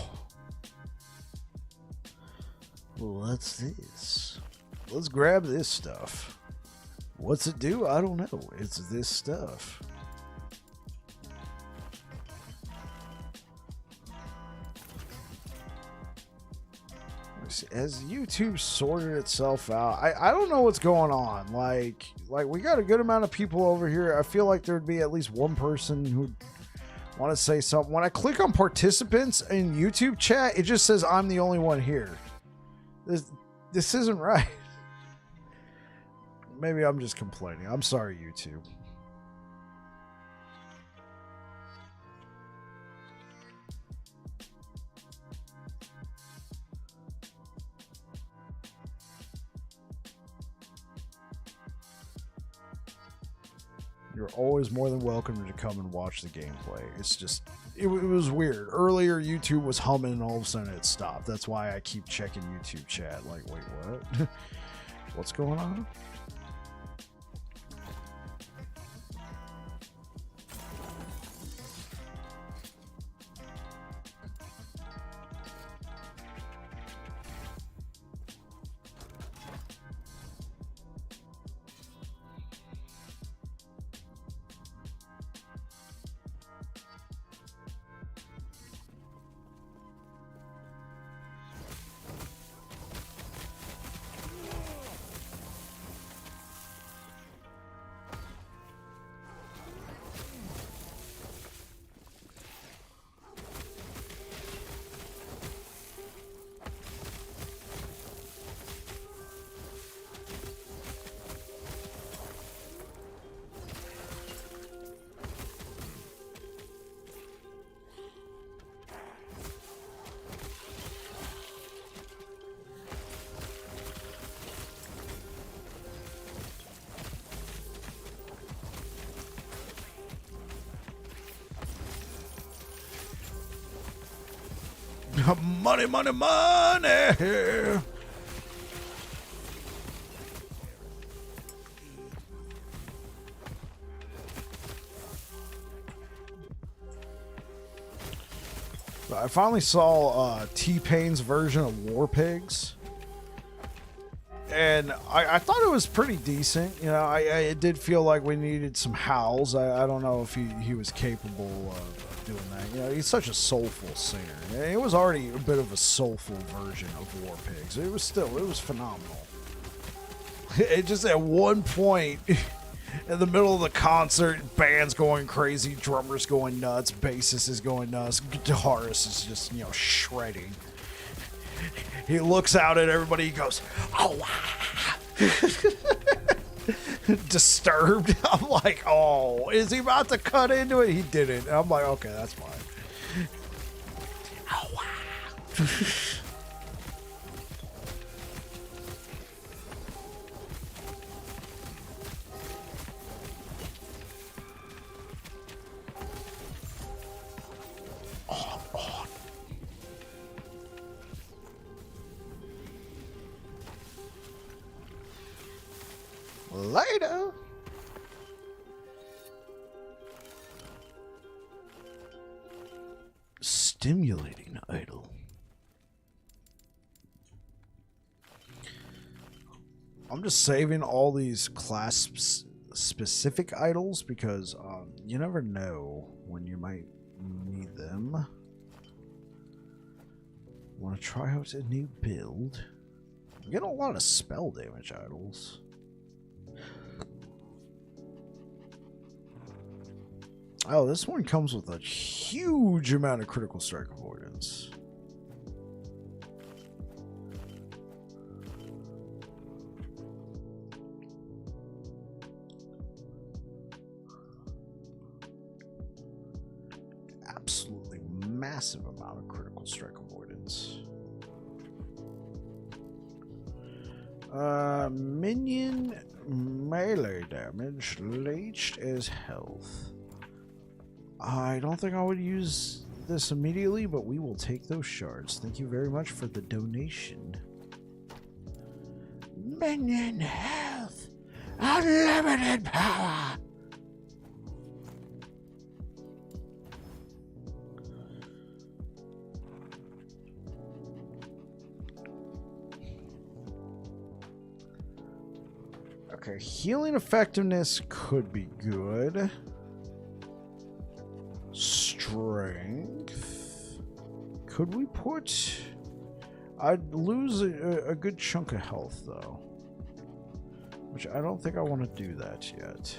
What's this? Let's grab this stuff. What's it do? I don't know. It's this stuff. Has YouTube sorted itself out? I don't know what's going on. Like we got a good amount of people over here. I feel like there'd be at least one person who'd want to say something. When I click on participants in YouTube chat, it just says I'm the only one here. This isn't right. Maybe I'm just complaining. I'm sorry, YouTube. You're always more than welcome to come and watch the gameplay. It's just, it was weird. Earlier, YouTube was humming and all of a sudden it stopped. That's why I keep checking YouTube chat. Like, wait, what? What's going on? Money, money, money. I finally saw T-Pain's version of War Pigs. And I thought it was pretty decent. You know, it did feel like we needed some howls. I don't know if he was capable of doing that. You know, he's such a soulful singer. It was already a bit of a soulful version of War Pigs. It was phenomenal. It just at one point in the middle of the concert, band's going crazy, drummers going nuts, bassist is going nuts, guitarist is just, you know, shredding. He looks out at everybody, he goes, oh, wow. Disturbed. I'm like, oh, is he about to cut into it? He didn't. I'm like, okay, that's fine. Oh, wow. Later. Stimulating idol. I'm just saving all these class specific idols because you never know when you might need them. Want to try out a new build? I'm getting a lot of spell damage idols. Oh, this one comes with a huge amount of critical strike avoidance. Absolutely massive amount of critical strike avoidance. Minion melee damage, leached as health. I don't think I would use this immediately, but we will take those shards. Thank you very much for the donation. Minion health, unlimited power. Okay, healing effectiveness could be good. Strength. Could we put... I'd lose a good chunk of health, though. Which I don't think I want to do that yet.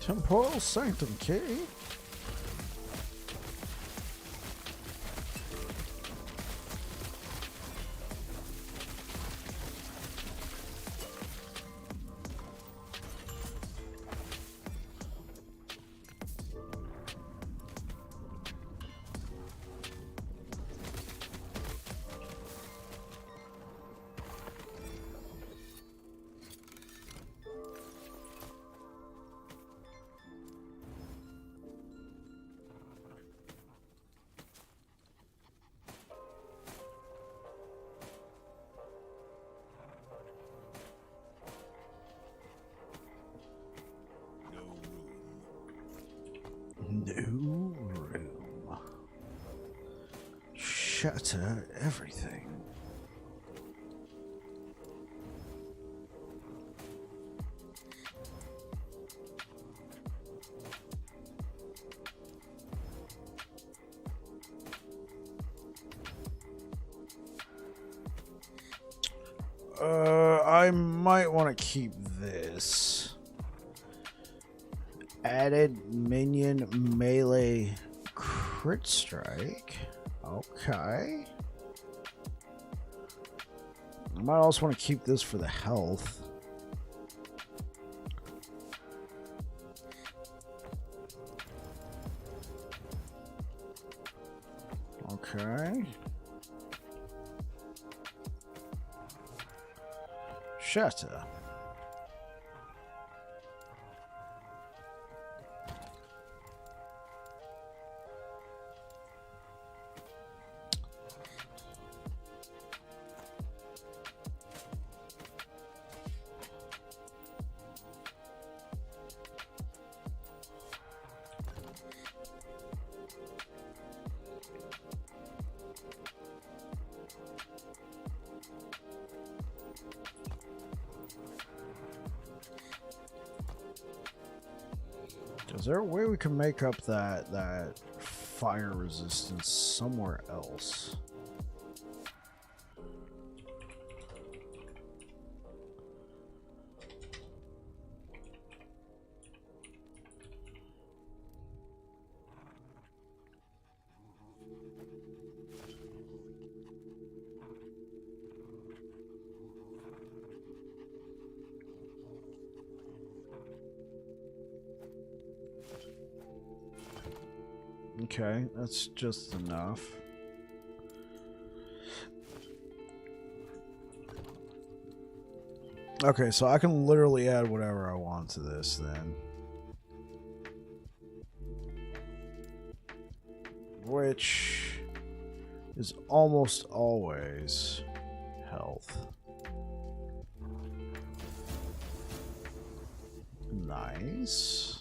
Temporal Sanctum key. New room. Shatter everything. I might want to keep this. Added minion melee crit strike. Okay. I might also want to keep this for the health. Okay. shutter. Is there a way we can make up that fire resistance somewhere else? Okay, that's just enough. Okay, so I can literally add whatever I want to this then. Which is almost always health. Nice.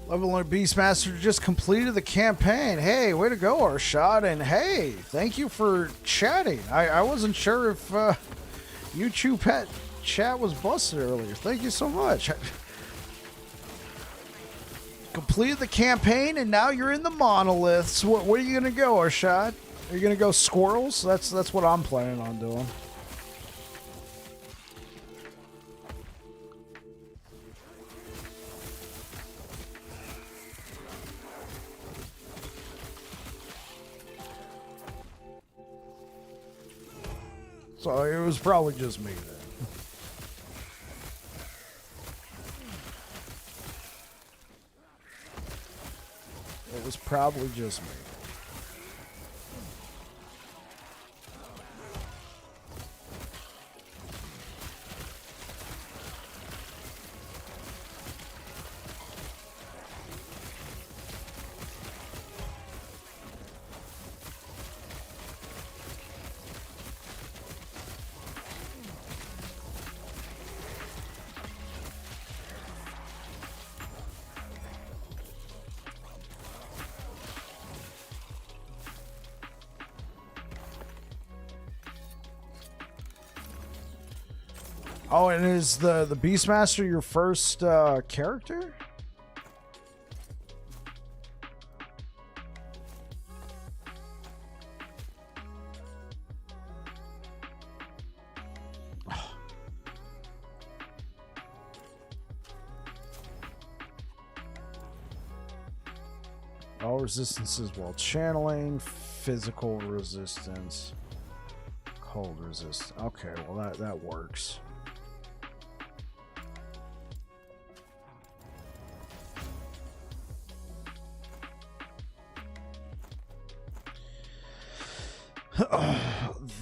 Level 1 Beastmaster just completed the campaign. Hey, way to go, Arshad. And hey, thank you for chatting. I wasn't sure if YouTube pet chat was busted earlier. Thank you so much. Completed the campaign, and now you're in the Monoliths. Where are you going to go, Arshad? Are you going to go squirrels? That's what I'm planning on doing. So it was probably just me then. It was probably just me. Oh, and is the Beastmaster your first character? All resistances while channeling, physical resistance, cold resistance. Okay, well that works.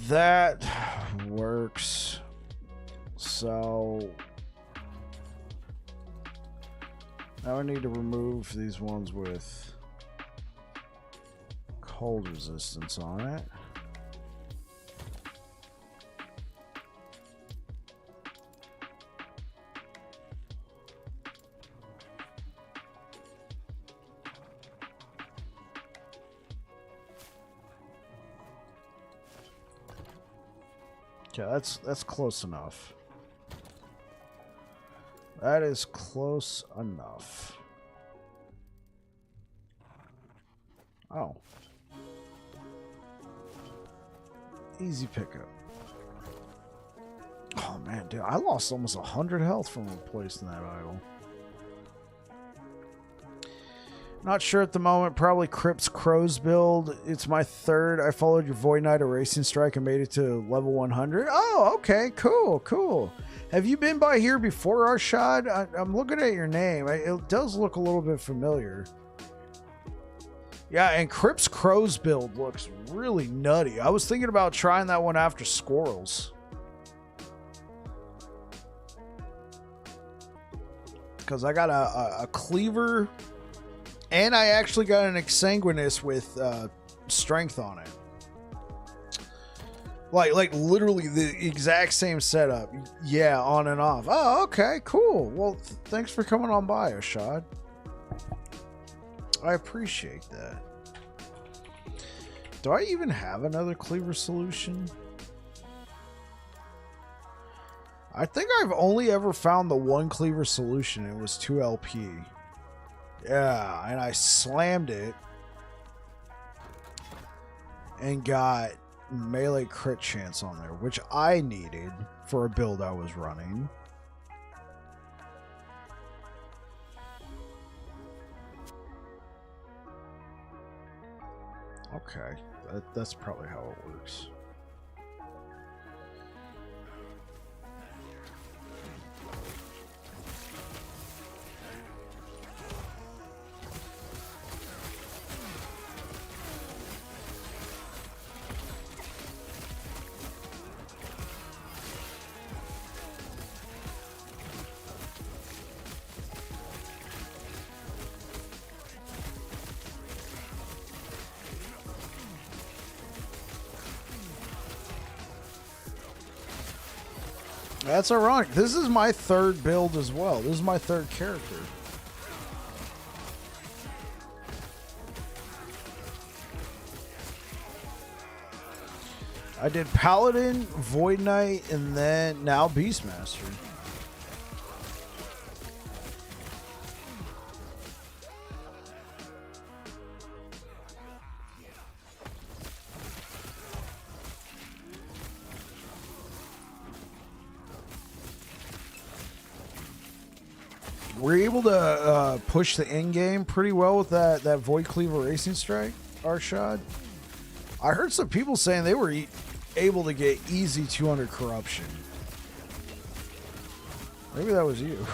That works. So now I need to remove these ones with cold resistance on it. Okay, that's close enough. That is close enough. Oh. Easy pickup. Oh man, dude, I lost almost 100 health from replacing that idol. Not sure at the moment. Probably Crypt's Crow's build. It's my third. I followed your Void Knight Erasing Strike and made it to level 100. Oh, okay. Cool, cool. Have you been by here before, Arshad? I'm looking at your name. It does look a little bit familiar. Yeah, and Crypt's Crow's build looks really nutty. I was thinking about trying that one after Squirrels. Because I got a Cleaver... And I actually got an Exsanguinous with strength on it. Like literally the exact same setup. Yeah, on and off. Oh, okay, cool. Well, thanks for coming on by, Ashad. I appreciate that. Do I even have another Cleaver solution? I think I've only ever found the one Cleaver solution. It was 2 LP. Yeah, and I slammed it and got melee crit chance on there, which I needed for a build I was running. Okay, that's probably how it works. That's ironic. This is my third build as well. This is my third character. I did Paladin, Void Knight, and then now Beastmaster. We're able to push the end game pretty well with that Void Cleaver Racing Strike, Arshad. I heard some people saying they were able to get easy 200 corruption. Maybe that was you.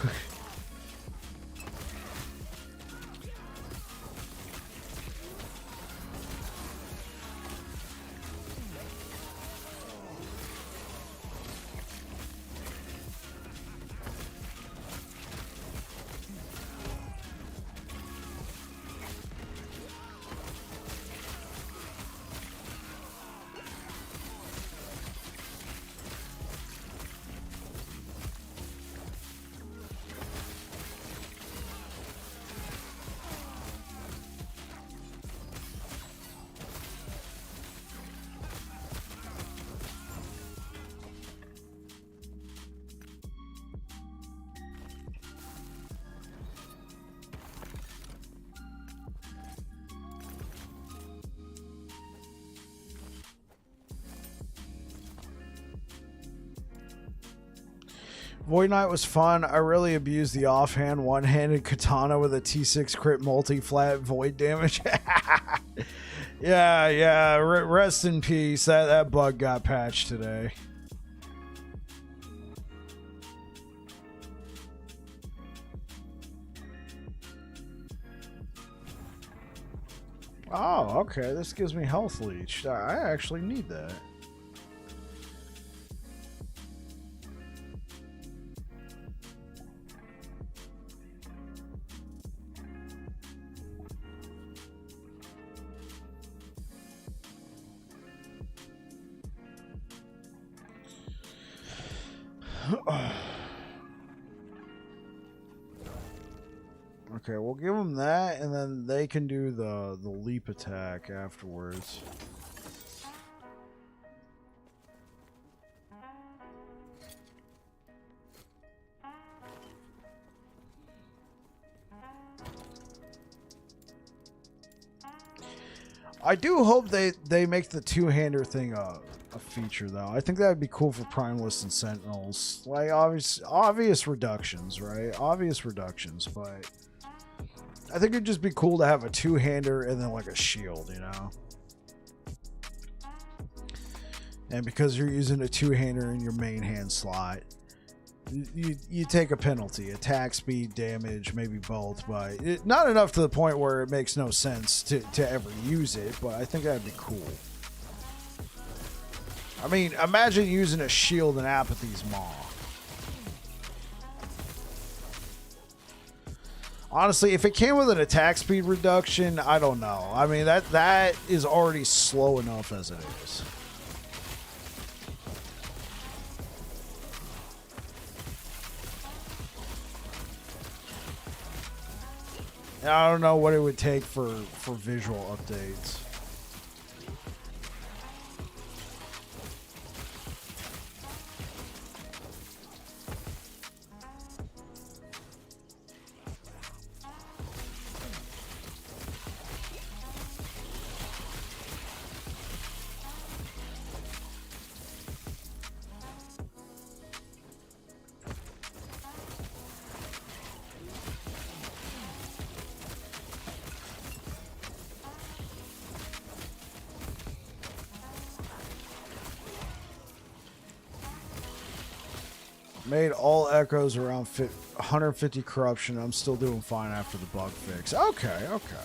Void Knight was fun. I really abused the offhand one-handed katana with a T6 crit multi-flat void damage. yeah. Rest in peace. That bug got patched today. Oh, okay. This gives me health leech. I actually need that. Okay, we'll give them that, and then they can do the leap attack afterwards. I do hope they make the two-hander thing a feature, though. I think that would be cool for Primalists and Sentinels. Like, obvious reductions, right? Obvious reductions, but I think it'd just be cool to have a two-hander and then, like, a shield, you know? And because you're using a two-hander in your main hand slot, you take a penalty. Attack, speed, damage, maybe both, but not enough to the point where it makes no sense to ever use it, but I think that'd be cool. I mean, imagine using a shield in Apathy's Maw. Honestly, if it came with an attack speed reduction, I don't know. I mean, that is already slow enough as it is. And I don't know what it would take for visual updates. Made all echoes around 150 corruption. I'm still doing fine after the bug fix. Okay, okay.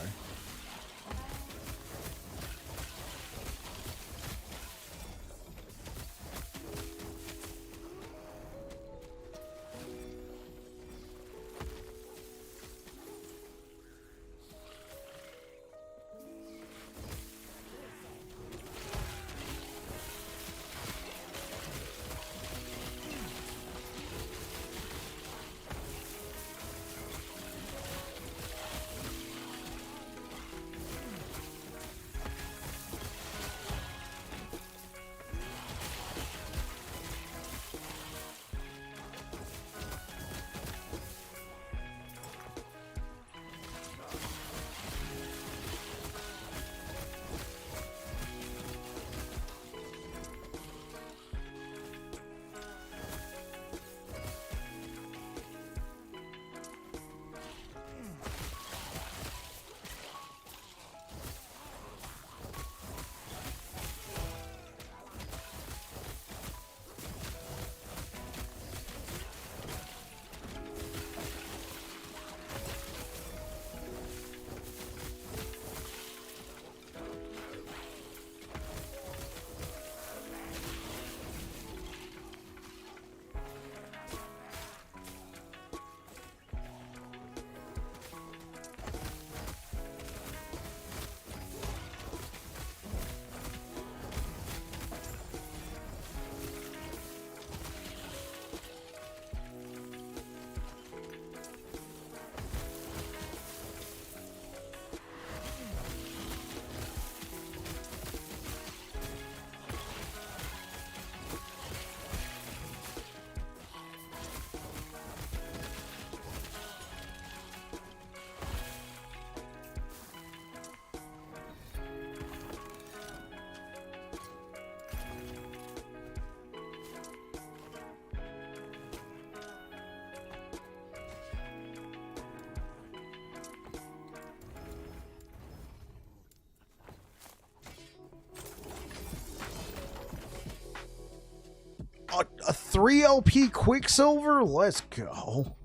A 3 LP Quicksilver? Let's go.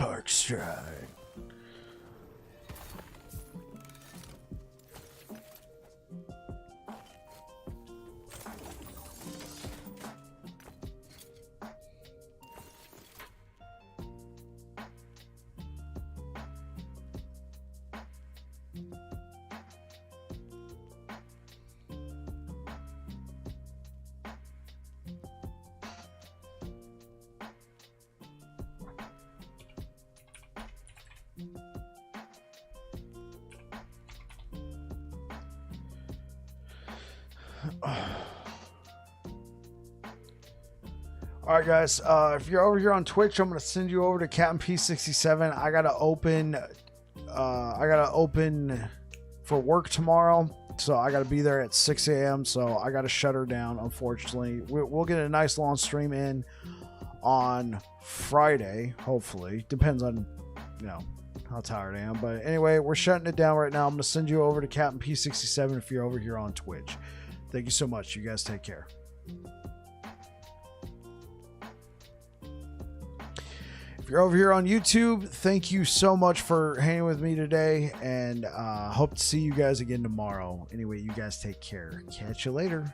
Dark Stride. All right, guys. If you're over here on Twitch, I'm gonna send you over to Captain P67. I gotta open. I gotta open for work tomorrow, so I gotta be there at 6 a.m. So I gotta shut her down. Unfortunately, we'll get a nice long stream in on Friday. Hopefully, depends on how tired I am. But anyway, we're shutting it down right now. I'm gonna send you over to Captain P67 if you're over here on Twitch. Thank you so much. You guys take care. If you're over here on YouTube, thank you so much for hanging with me today, and hope to see you guys again tomorrow. Anyway, you guys take care. Catch you later.